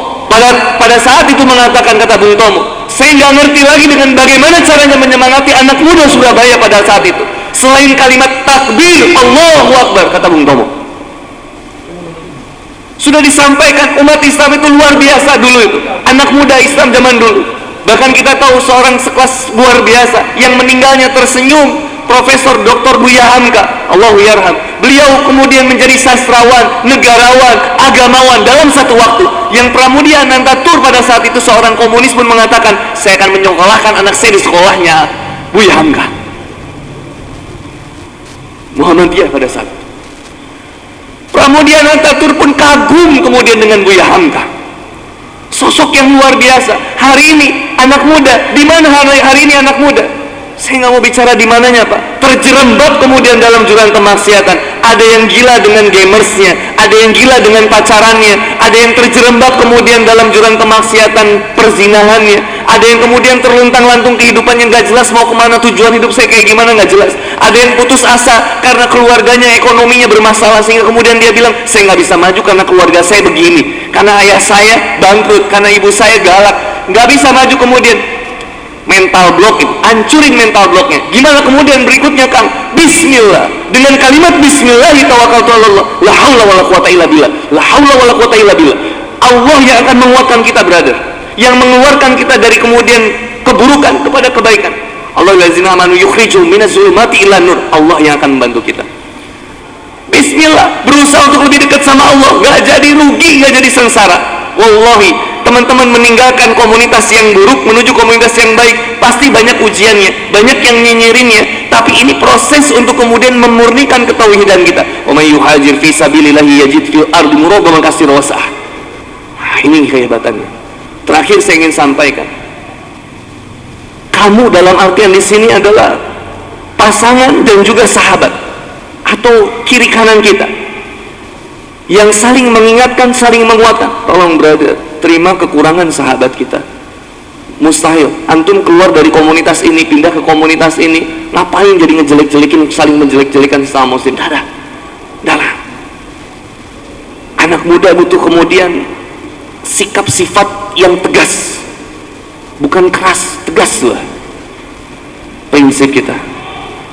Speaker 2: pada saat itu mengatakan, kata Bung Tomo, saya nggak ngerti lagi dengan bagaimana caranya menyemangati anak muda Surabaya pada saat itu selain kalimat takbir Allahu Akbar, kata Bung Tomo. Sudah disampaikan, umat Islam itu luar biasa dulu itu, anak muda Islam zaman dulu. Bahkan kita tahu seorang sekelas luar biasa yang meninggalnya tersenyum, Profesor Dr. Buya Hamka, Allahu yarham. Beliau kemudian menjadi sastrawan, negarawan, agamawan dalam satu waktu. Yang Pramudia Anantatur pada saat itu seorang komunis pun mengatakan, saya akan menyekolahkan anak saya di sekolahnya Buya Hamka. Muhammadiyah pada saat itu. Pramudia Anantatur pun kagum kemudian dengan Buya Hamka. Sosok yang luar biasa. Hari ini anak muda, di mana hari ini anak muda? Saya nggak mau bicara di mananya, Pak. Terjerembab kemudian dalam jurang kemaksiatan. Ada yang gila dengan gamersnya, ada yang gila dengan pacarannya, ada yang terjerembab kemudian dalam jurang kemaksiatan perzinahannya, ada yang kemudian terluntang-lantung kehidupannya nggak jelas mau kemana, tujuan hidup saya kayak gimana nggak jelas. Ada yang putus asa karena keluarganya, ekonominya bermasalah, sehingga kemudian dia bilang, saya nggak bisa maju karena keluarga saya begini, karena ayah saya bangkrut, karena ibu saya galak, nggak bisa maju. Kemudian mental block itu, hancurin mental blocknya. Gimana kemudian berikutnya, Kang? Bismillah. Dengan kalimat Bismillah tawakkaltu 'alallah. La haula wala quwata illa billah. La haula wala quwata illa billah. Allah yang akan menguatkan kita, brother. Yang mengeluarkan kita dari kemudian keburukan kepada kebaikan. Allah lazina amanu yukhrijuhum minaz zulumati ila nur. Allah yang akan membantu kita. Bismillah, berusaha untuk lebih dekat sama Allah, nggak jadi rugi, nggak jadi sengsara. Wallahi, teman-teman meninggalkan komunitas yang buruk menuju komunitas yang baik, pasti banyak ujiannya, banyak yang nyinyirinnya, tapi ini proses untuk kemudian memurnikan ketauhidan kita. Wa may yuhajir fi sabilillahi yajid fil ardi muragaman katsiran wasah. Ini kehebatannya. Terakhir saya ingin sampaikan, kamu dalam artian di sini adalah pasangan dan juga sahabat atau kiri kanan kita yang saling mengingatkan, saling menguatkan. Tolong brother, terima kekurangan sahabat kita. Mustahil antum keluar dari komunitas ini pindah ke komunitas ini, ngapain jadi ngejelek-jelekin, saling menjelek-jelekan sesama muslim? Dah. Anak muda butuh kemudian sikap sifat yang tegas, bukan keras, tegas lah. Prinsip kita,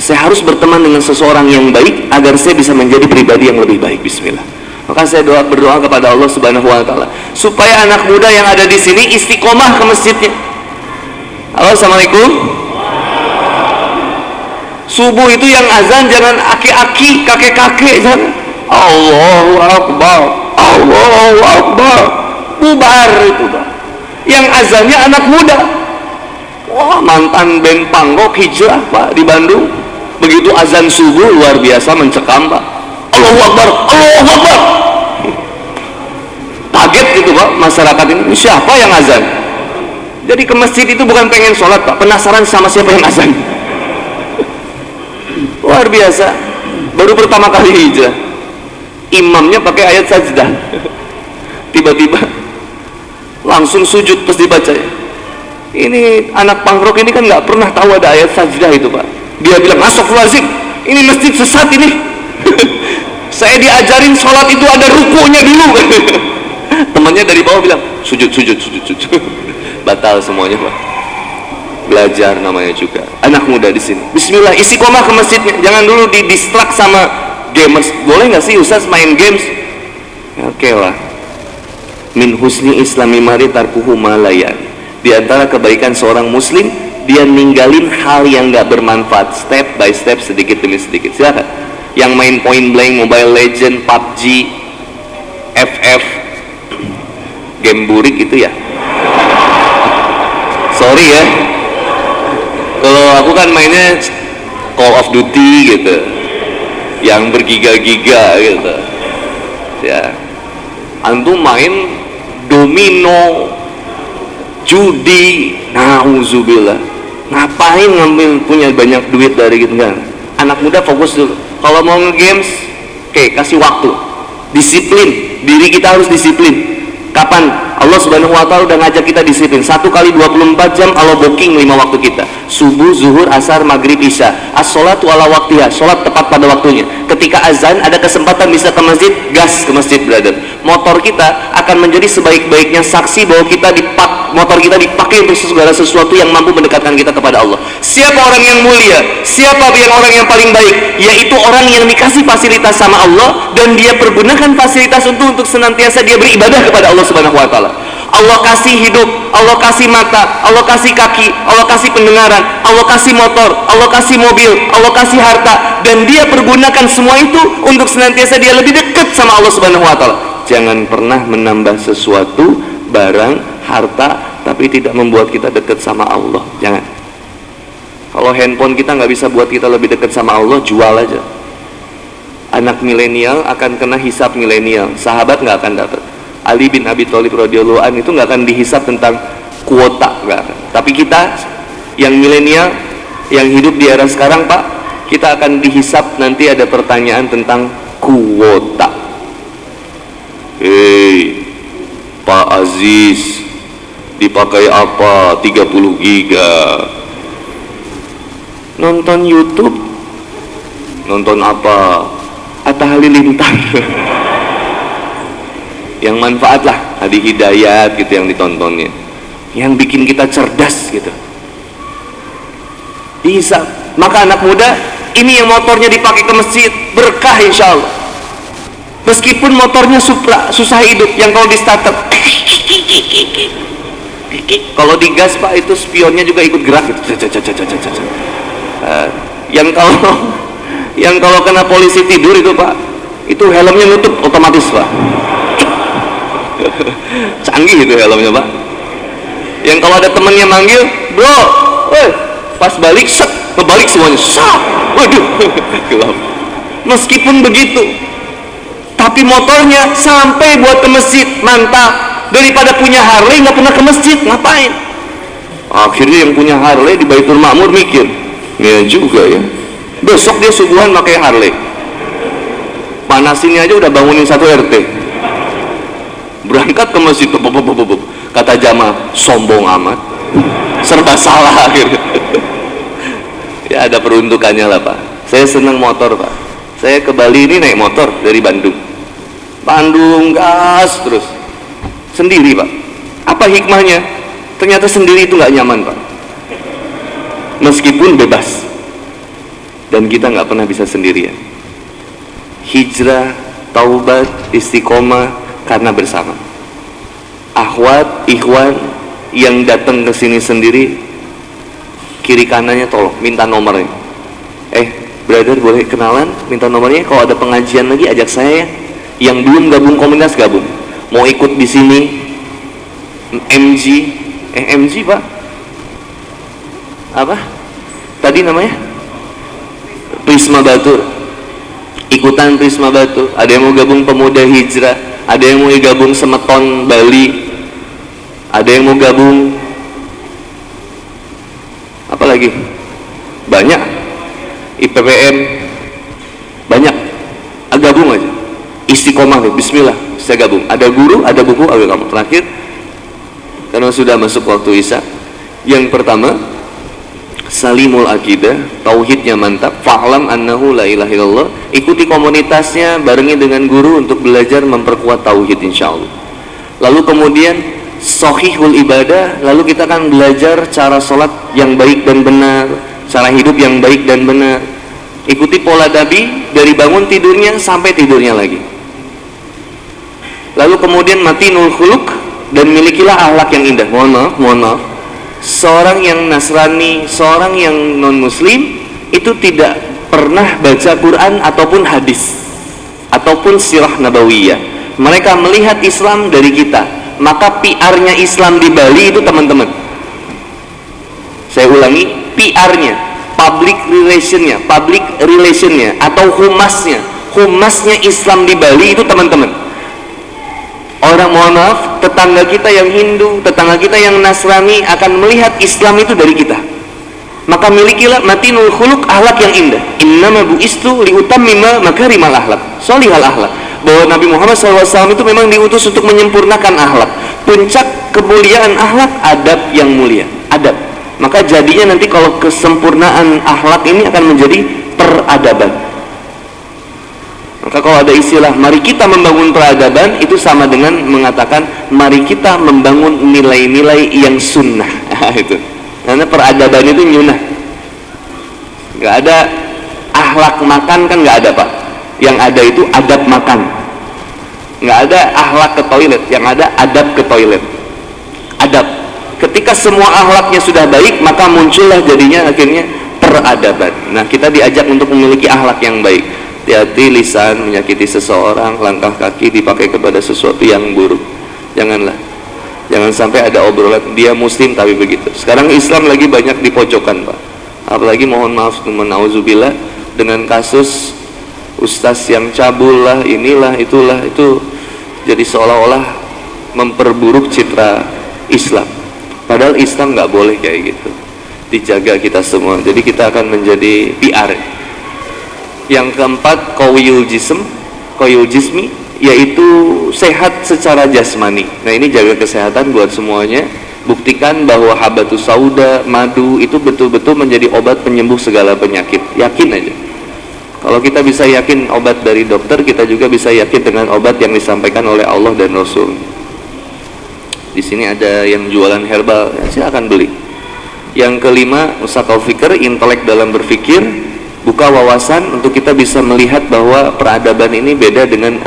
Speaker 2: saya harus berteman dengan seseorang yang baik agar saya bisa menjadi pribadi yang lebih baik. Bismillah. Maka saya berdoa kepada Allah Subhanahu wa taala supaya anak muda yang ada di sini istiqomah ke masjidnya. Halo, assalamualaikum. Subuh itu yang azan jangan aki-aki, kakek-kakek, jangan. Allahu Akbar, Allahu Akbar, bubar itu, Pak. Yang azannya anak muda. Wah, mantan band pangrok hijrah, Pak, di Bandung. Begitu azan subuh luar biasa mencekam, Pak. Allahu Akbar, Allahu Akbar. Kaget gitu, Pak, masyarakat ini siapa yang azan? Jadi ke masjid itu bukan pengen sholat, Pak, penasaran sama siapa yang azan. Luar biasa. Baru pertama kali hijrah, imamnya pakai ayat sajdah. Tiba-tiba langsung sujud pas dibaca. Ini anak pangrok ini kan nggak pernah tahu ada ayat sajdah itu, Pak. Dia bilang, astagfirullahaladzim, ini masjid sesat ini. Saya diajarin sholat itu ada rukunya dulu. Temannya dari bawah bilang, sujud. Batal semuanya, Pak. Belajar namanya juga. Anak muda di sini. Bismillah, istiqomah ke masjidnya. Jangan dulu di-distract sama gamers. Boleh nggak sih Ustaz main games? Oke lah. Min husni islami mari tarkuhu malayan. Di antara kebaikan seorang muslim, dia ninggalin hal yang nggak bermanfaat, step by step, sedikit demi sedikit. Silakan. Yang main Point Blank, Mobile Legend, PUBG, FF, game burik itu ya. Sorry ya. Kalau aku kan mainnya Call of Duty gitu, yang bergiga-giga gitu. Ya. Antum main domino, judi, nauzubillah. Ngapain ngambil punya banyak duit dari gitu? Enggak. Anak muda fokus dulu. Kalau mau nge-games, oke, kasih waktu, disiplin. Diri kita harus disiplin. Kapan? Allah Subhanahu wa Ta'ala udah ngajak kita disiplin. 1 kali 24 jam Allah booking 5 waktu kita. Subuh, zuhur, asar, maghrib, isya. As-sholatu ala waktiha, sholat tepat pada waktunya. Ketika azan ada kesempatan bisa ke masjid, gas ke masjid, brother. Motor kita akan menjadi sebaik-baiknya saksi bahwa motor kita dipakai untuk segala sesuatu yang mampu mendekatkan kita kepada Allah. Siapa orang yang mulia? Siapa yang orang yang paling baik? Yaitu orang yang dikasih fasilitas sama Allah dan dia pergunakan fasilitas untuk senantiasa dia beribadah kepada Allah Subhanahu wa Ta'ala. Allah kasih hidup, Allah kasih mata, Allah kasih kaki, Allah kasih pendengaran, Allah kasih motor, Allah kasih mobil, Allah kasih harta, dan dia pergunakan semua itu untuk senantiasa dia lebih dekat sama Allah Subhanahu wa Ta'ala. Jangan pernah menambah sesuatu, barang, harta, tapi tidak membuat kita dekat sama Allah. Jangan. Kalau handphone kita nggak bisa buat kita lebih dekat sama Allah, jual aja. Anak milenial akan kena hisab milenial, sahabat nggak akan dapat. Ali bin Abi Thalib radhiyallahu anhu itu nggak akan dihisab tentang kuota, nggak akan. Tapi kita yang milenial, yang hidup di era sekarang, Pak, kita akan dihisab, nanti ada pertanyaan tentang kuota. Hei Pak Aziz, dipakai apa 30 giga? Nonton YouTube? Nonton apa? Atta Halilintar. Yang manfaat lah, Hadi Hidayat gitu yang ditontonnya, yang bikin kita cerdas gitu. Bisa. Maka anak muda ini yang motornya dipakai ke masjid, berkah insya Allah. Meskipun motornya Supra, susah hidup, yang kalau di starter kalau digas, Pak, itu spionnya juga ikut gerak gitu. Yang kalau kena polisi tidur itu, Pak, itu helmnya nutup otomatis, Pak. Canggih itu helmnya, Pak. Yang kalau ada temennya manggil, bro, pas balik, set, ngebalik semuanya, set, waduh, gelap. Meskipun begitu, tapi motornya sampai buat ke masjid, mantap. Daripada punya Harley nggak pernah ke masjid, ngapain? Akhirnya yang punya Harley di Baitul Ma'mur mikir, ya juga ya, besok dia subuhan pakai Harley, panasinnya aja udah bangunin 1 RT, berangkat ke masjid, kata jamaah, sombong amat, serba salah akhirnya. Ya ada peruntukannya lah, Pak. Saya senang motor, Pak. Saya ke Bali ini naik motor dari Bandung gas terus sendiri, Pak. Apa hikmahnya? Ternyata sendiri itu nggak nyaman, Pak. Meskipun bebas, dan kita nggak pernah bisa sendirian. Hijrah, taubat, istiqomah karena bersama. Akhwat, ikhwan yang datang ke sini sendiri, kiri kanannya tolong minta nomornya. Brother, boleh kenalan, minta nomornya. Kalau ada pengajian lagi ajak saya ya. Yang belum gabung komunitas gabung. Mau ikut di sini MG Pak, apa tadi namanya, Prisma Batur, ikutan Prisma Batur. Ada yang mau gabung Pemuda Hijrah, ada yang mau gabung Semeton Bali, ada yang mau gabung apa lagi, banyak, IPPM, banyak. Gabung aja, istiqomah, bismillah, saya gabung. Ada guru, ada buku, ayo kamu. Terakhir, karena sudah masuk waktu isya, yang pertama, salimul akidah, tauhidnya mantap, fa'lam annahu la ilaha illallah. Ikuti komunitasnya, barengi dengan guru untuk belajar memperkuat tauhid insyaallah. Lalu kemudian sahihul ibadah, lalu kita akan belajar cara sholat yang baik dan benar, cara hidup yang baik dan benar. Ikuti pola Nabi dari bangun tidurnya sampai tidurnya lagi. Lalu kemudian matinul khuluq, dan milikilah akhlak yang indah. Mohon maaf, seorang yang Nasrani, seorang yang non muslim itu tidak pernah baca Quran ataupun hadis ataupun sirah nabawiyah. Mereka melihat Islam dari kita. Maka PR-nya Islam di Bali itu, teman-teman, saya ulangi, PR-nya, public relationnya atau humasnya Islam di Bali itu, teman-teman, orang, mohon maaf, tetangga kita yang Hindu, tetangga kita yang Nasrani akan melihat Islam itu dari kita. maka milikilah matinul khuluq, akhlak yang indah. Innama bu'istu liutammima makarimal akhlak, sholihal akhlak. Bahwa Nabi Muhammad SAW itu memang diutus untuk menyempurnakan akhlak. Puncak kemuliaan akhlak, adab yang mulia, adab. Maka jadinya nanti kalau kesempurnaan akhlak ini akan menjadi peradaban. Maka kalau ada istilah mari kita membangun peradaban, itu sama dengan mengatakan mari kita membangun nilai-nilai yang sunnah. Itu karena peradaban itu nyunah. Nggak ada akhlak makan, kan nggak ada Pak. Yang ada itu adab makan. Nggak ada akhlak ke toilet, yang ada adab ke toilet. Adab. Ketika semua akhlaknya sudah baik, maka muncullah jadinya akhirnya peradaban. Nah, kita diajak untuk memiliki akhlak yang baik. Hati-hati lisan menyakiti seseorang, langkah kaki dipakai kepada sesuatu yang buruk. Janganlah. Jangan sampai ada obrolan dia muslim tapi begitu. Sekarang Islam lagi banyak di pojokan Pak. Apalagi mohon maaf, nauzubillah, dengan kasus ustaz yang cabul lah, inilah, itulah, itu jadi seolah-olah memperburuk citra Islam. Padahal Islam nggak boleh kayak gitu. Dijaga kita semua. Jadi kita akan menjadi PR. Yang keempat, qawiyul jismi, yaitu sehat secara jasmani. Nah, ini jaga kesehatan buat semuanya. Buktikan bahwa habatus sauda, madu itu betul-betul menjadi obat penyembuh segala penyakit. Yakin aja. Kalau kita bisa yakin obat dari dokter, kita juga bisa yakin dengan obat yang disampaikan oleh Allah dan Rasul. Di sini ada yang jualan herbal, ya, silakan beli. Yang kelima, musakal fikir, intelek dalam berpikir, buka wawasan untuk kita bisa melihat bahwa peradaban ini beda dengan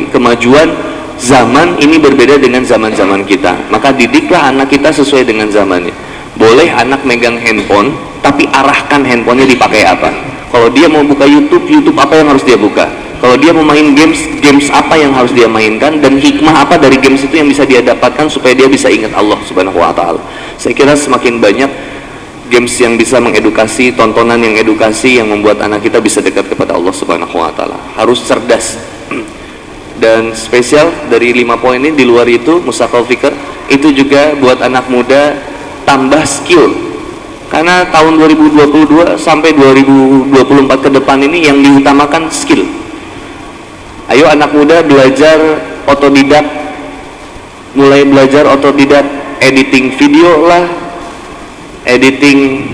Speaker 2: kemajuan zaman ini berbeda dengan zaman-zaman kita. Maka didiklah anak kita sesuai dengan zamannya. Boleh anak megang handphone, tapi arahkan handphonenya dipakai apa. Kalau dia mau buka YouTube apa yang harus dia buka. Kalau dia mau main games apa yang harus dia mainkan, dan hikmah apa dari games itu yang bisa dia dapatkan supaya dia bisa ingat Allah Subhanahu wa taala. Saya kira semakin banyak games yang bisa mengedukasi, tontonan yang edukasi yang membuat anak kita bisa dekat kepada Allah Subhanahu wa taala. Harus cerdas. Dan spesial dari 5 poin ini, di luar itu musakal fikir itu juga buat anak muda tambah skill. Karena tahun 2022 sampai 2024 ke depan ini yang diutamakan skill. Ayo anak muda belajar otodidak, mulai belajar otodidak editing video lah, editing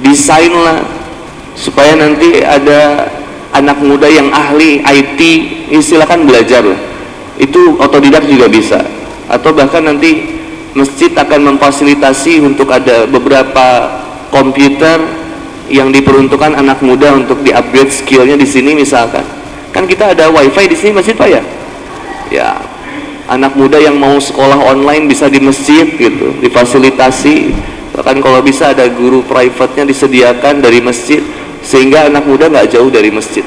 Speaker 2: desain lah, supaya nanti ada anak muda yang ahli IT, silakan belajar lah. Itu otodidak juga bisa. Atau bahkan nanti masjid akan memfasilitasi untuk ada beberapa komputer yang diperuntukkan anak muda untuk di-upgrade skillnya di sini misalkan. Kan kita ada wifi di sini masjid Pak ya? Ya, anak muda yang mau sekolah online bisa di masjid gitu, difasilitasi. Bahkan kalau bisa ada guru private-nya disediakan dari masjid, sehingga anak muda nggak jauh dari masjid.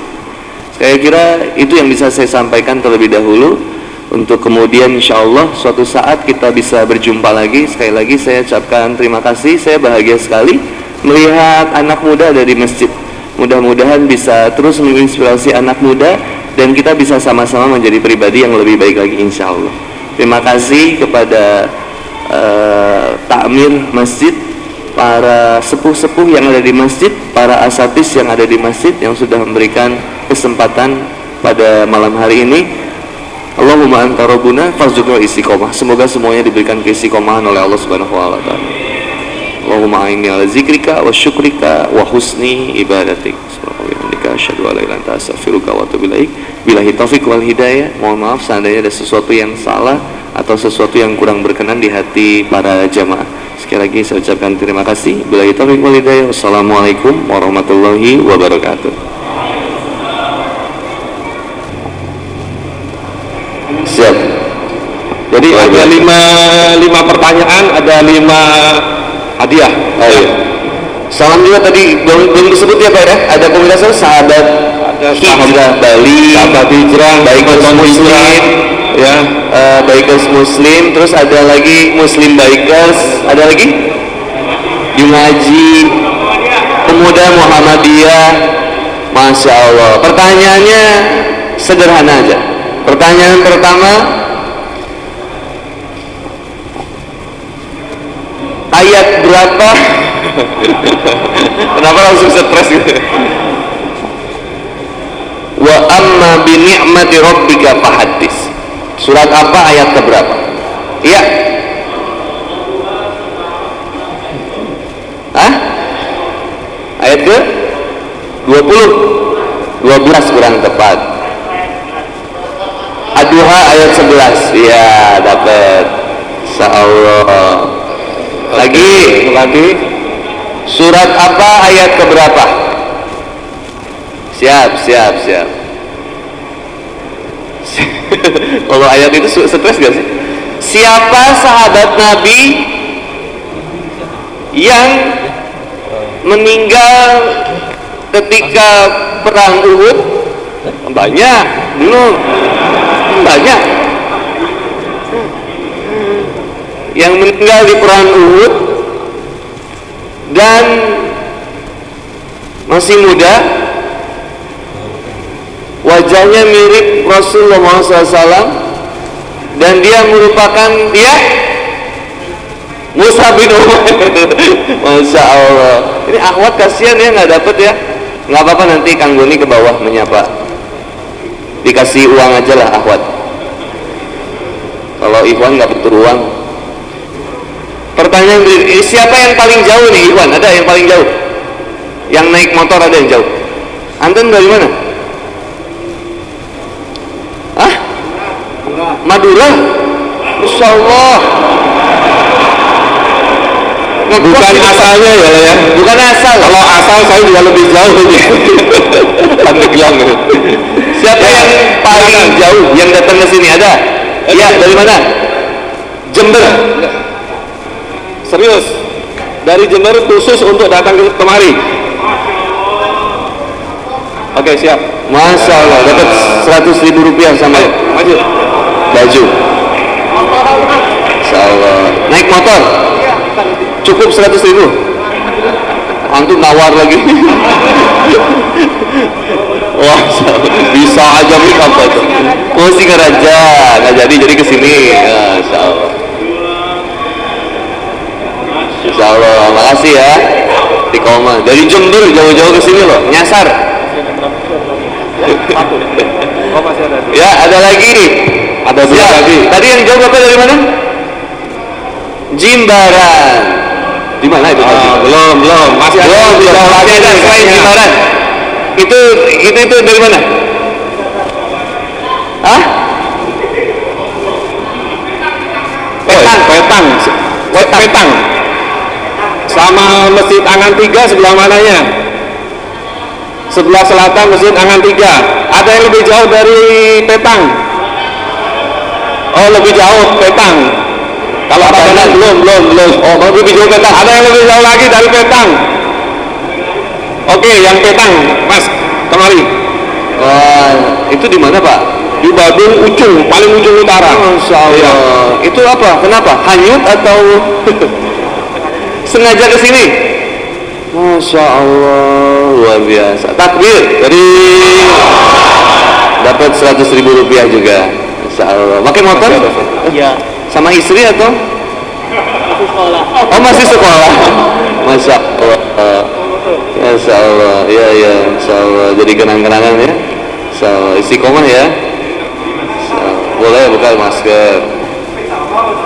Speaker 2: Saya kira itu yang bisa saya sampaikan terlebih dahulu, untuk kemudian insya Allah suatu saat kita bisa berjumpa lagi. Sekali lagi saya ucapkan terima kasih. Saya bahagia sekali melihat anak muda dari masjid. Mudah-mudahan bisa terus menginspirasi anak muda, dan kita bisa sama-sama menjadi pribadi yang lebih baik lagi insya Allah. Terima kasih kepada takmir masjid, para sepuh-sepuh yang ada di masjid, para asatis yang ada di masjid yang sudah memberikan kesempatan pada malam hari ini. Allahumma anta rabbuna farzuqna istiqomah. Semoga semuanya diberikan keistiqomahan oleh Allah Subhanahu wa taala. Allahumma a'inni ala zikrika wa syukrika wa husni ibadatik. Subhanaka asyhadu an la ilaha illa anta astaghfiruka wa atubu ilaik. Billahi taufik wal hidayah. Mohon maaf seandainya ada sesuatu yang salah atau sesuatu yang kurang berkenan di hati para jamaah. Sekali lagi saya ucapkan terima kasih. Billahi taufik wal hidayah. Wassalamualaikum warahmatullahi wabarakatuh. Siap.
Speaker 1: Jadi ada lima pertanyaan, ada 5 hadiah.
Speaker 2: Ayo. Salam juga tadi belum disebut ya Pak ya. Ada komunitas sahabat hijrah Bali,
Speaker 1: sahabat hijrah,
Speaker 2: Bikers Muslim,
Speaker 1: ya,
Speaker 2: Bikers Muslim, terus ada lagi Muslim Bikers, ada lagi Junaji, Pemuda Muhammadiyah. Masya Allah. Pertanyaannya sederhana aja. Pertanyaan pertama, ayat berapa? Kenapa langsung stres gitu? Wa amma bi ni'mati rabbika fahaddits. Surat apa, ayat keberapa? Iya. Hah? Ayat ke 20, 12 kurang tepat. Ad-Duha ayat 11. Iya, dapat. Insyaallah. Lagi. Surat apa, ayat keberapa? Siap. Kalau ayat itu stres gak sih? Siapa sahabat Nabi yang meninggal ketika perang Uhud? Banyak. Yang meninggal di perang Uhud dan masih muda, wajahnya mirip Rasulullah SAW, dan dia merupakan Mus'ab bin Umair. Masya Allah. Ini akhwat kasihan ya, nggak dapet ya. Nggak apa-apa, nanti Kang Goni ke bawah menyapa, dikasih uang aja lah akhwat. Kalau Ikhwan nggak butuh uang. Pertanyaan, siapa yang paling jauh nih Ikhwan? Ada yang paling jauh? Yang naik motor ada yang jauh? Antum dari mana? Hah? Madura? Masya Allah.
Speaker 1: Bukan asalnya ya.
Speaker 2: Bukan asal.
Speaker 1: Kalau asal saya juga lebih jauh ini. Pandeglang.
Speaker 2: Siapa yang paling jauh yang datang ke sini? Ada? Iya, dari mana? Jember.
Speaker 1: Serius. Dari Jember khusus untuk datang kemari. Oke, siap.
Speaker 2: Masya Allah, dapat 100.000 rupiah sama
Speaker 1: maju
Speaker 2: baju. Masya Allah. Naik motor cukup 100.000. Antum nawar lagi. Wah, bisa aja nih apa tuh? Oh, Singaraja nggak jadi kesini. Masya Allah. Masya Allah, makasih ya. Tikoma dari Jember jauh-jauh kesini loh, nyasar. Ya, ada lagi. Ada dua lagi. Tadi yang jauh apa dari mana? Jimbaran. Di mana itu?
Speaker 1: Belum. Masih ada.
Speaker 2: Masih ada selain Jimbaran. Itu dari mana? Hah?
Speaker 1: Petang. Sama Masjid Angan 3 sebelah mananya? Sebelah selatan Masjid Angan 3. Ada yang lebih jauh dari Petang? Oh, lebih jauh Petang. Kalau ada belum. Oh, lebih jauh Petang. Ada yang lebih jauh lagi dari Petang? Oke, yang Petang, Mas, kemari.
Speaker 2: Wah, itu di mana Pak?
Speaker 1: Di Badung ujung, paling ujung utara.
Speaker 2: Masya Allah.
Speaker 1: Iya.
Speaker 2: Itu apa? Kenapa? Hanyut atau sengaja ke sini? Masya Allah, luar biasa. Takbir. Dari dapat 100.000 rupiah juga. Masya Allah. Pakai motor?
Speaker 3: Iya.
Speaker 2: Sama istri atau?
Speaker 3: Masih sekolah.
Speaker 2: Oh, masih sekolah. Masya Allah. Masya Allah. Ya. Masya Allah. Jadi kenang-kenangan ya. Masya Allah. Istiqomah ya. Boleh buka masker.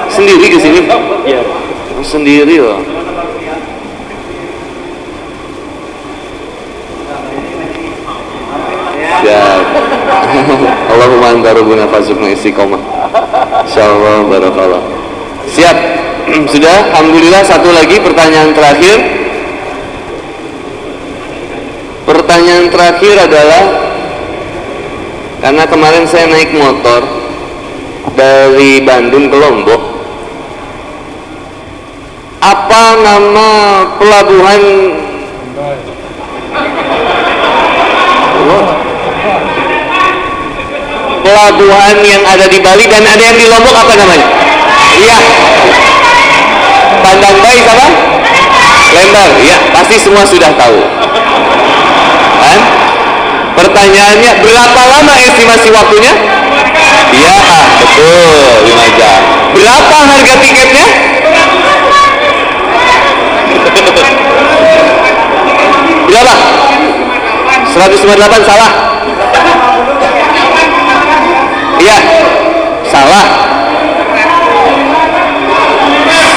Speaker 2: Sendiri ke sini?
Speaker 3: Iya.
Speaker 2: Sendiri loh. Siap. Allahumma anta rabbuna farzuqna istiqomah. Insyaallah barakallah. Siap. Sudah, alhamdulillah. Satu lagi pertanyaan terakhir. Pertanyaan terakhir adalah, karena kemarin saya naik motor dari Bandung ke Lombok. Apa nama pelabuhan yang ada di Bali dan ada yang di Lombok, apa namanya? Iya. Pandang Bayi sama Lembar. Ya, pasti semua sudah tahu. Kan? Pertanyaannya, berapa lama estimasi waktunya? Iya, betul, 5 jam. Berapa harga tiketnya? Berapa? 158 salah. Iya, salah.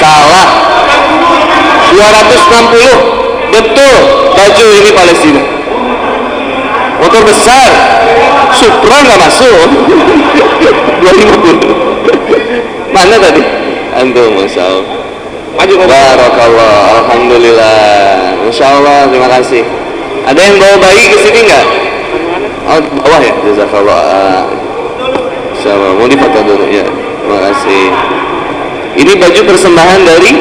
Speaker 2: Salah. 260. Betul. Baju ini Palestina. Motor besar. Supra nggak masuk. 250. Mana tadi? Antum, masya Allah. Maju. Barakallah. Alhamdulillah. Masya Allah. Terima kasih. Ada yang bawa bayi ke sini nggak? Oh, bawah ya. Jazakallah. Masya Allah. Mau difoto dulu ya. Terima kasih. Ini baju persembahan dari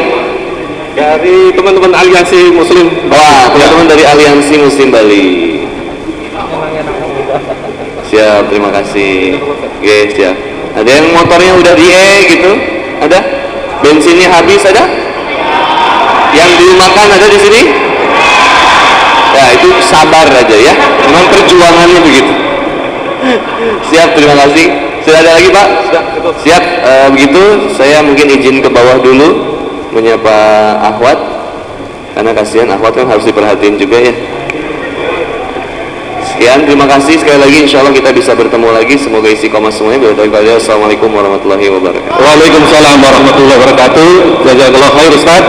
Speaker 1: teman-teman aliansi Muslim.
Speaker 2: Wah, teman-teman dari Aliansi Muslim Bali. Siap, terima kasih. Oke, siap. Ada yang motornya udah gitu? Ada? Bensinnya habis ada? Yang dimakan ada di sini? Ya, itu sabar aja ya. Memang perjuangannya begitu. Siap, terima kasih. Sudah ada lagi, Pak? Siap. Begitu, saya mungkin izin ke bawah dulu menyapa akhwat, karena kasihan akhwat kan harus diperhatiin juga ya. Sekian, terima kasih sekali lagi. Insya Allah kita bisa bertemu lagi. Semoga isi koma semuanya. Assalamualaikum warahmatullahi wabarakatuh.
Speaker 1: Waalaikumsalam warahmatullahi wabarakatuh. Jazakallahu khair Ustaz.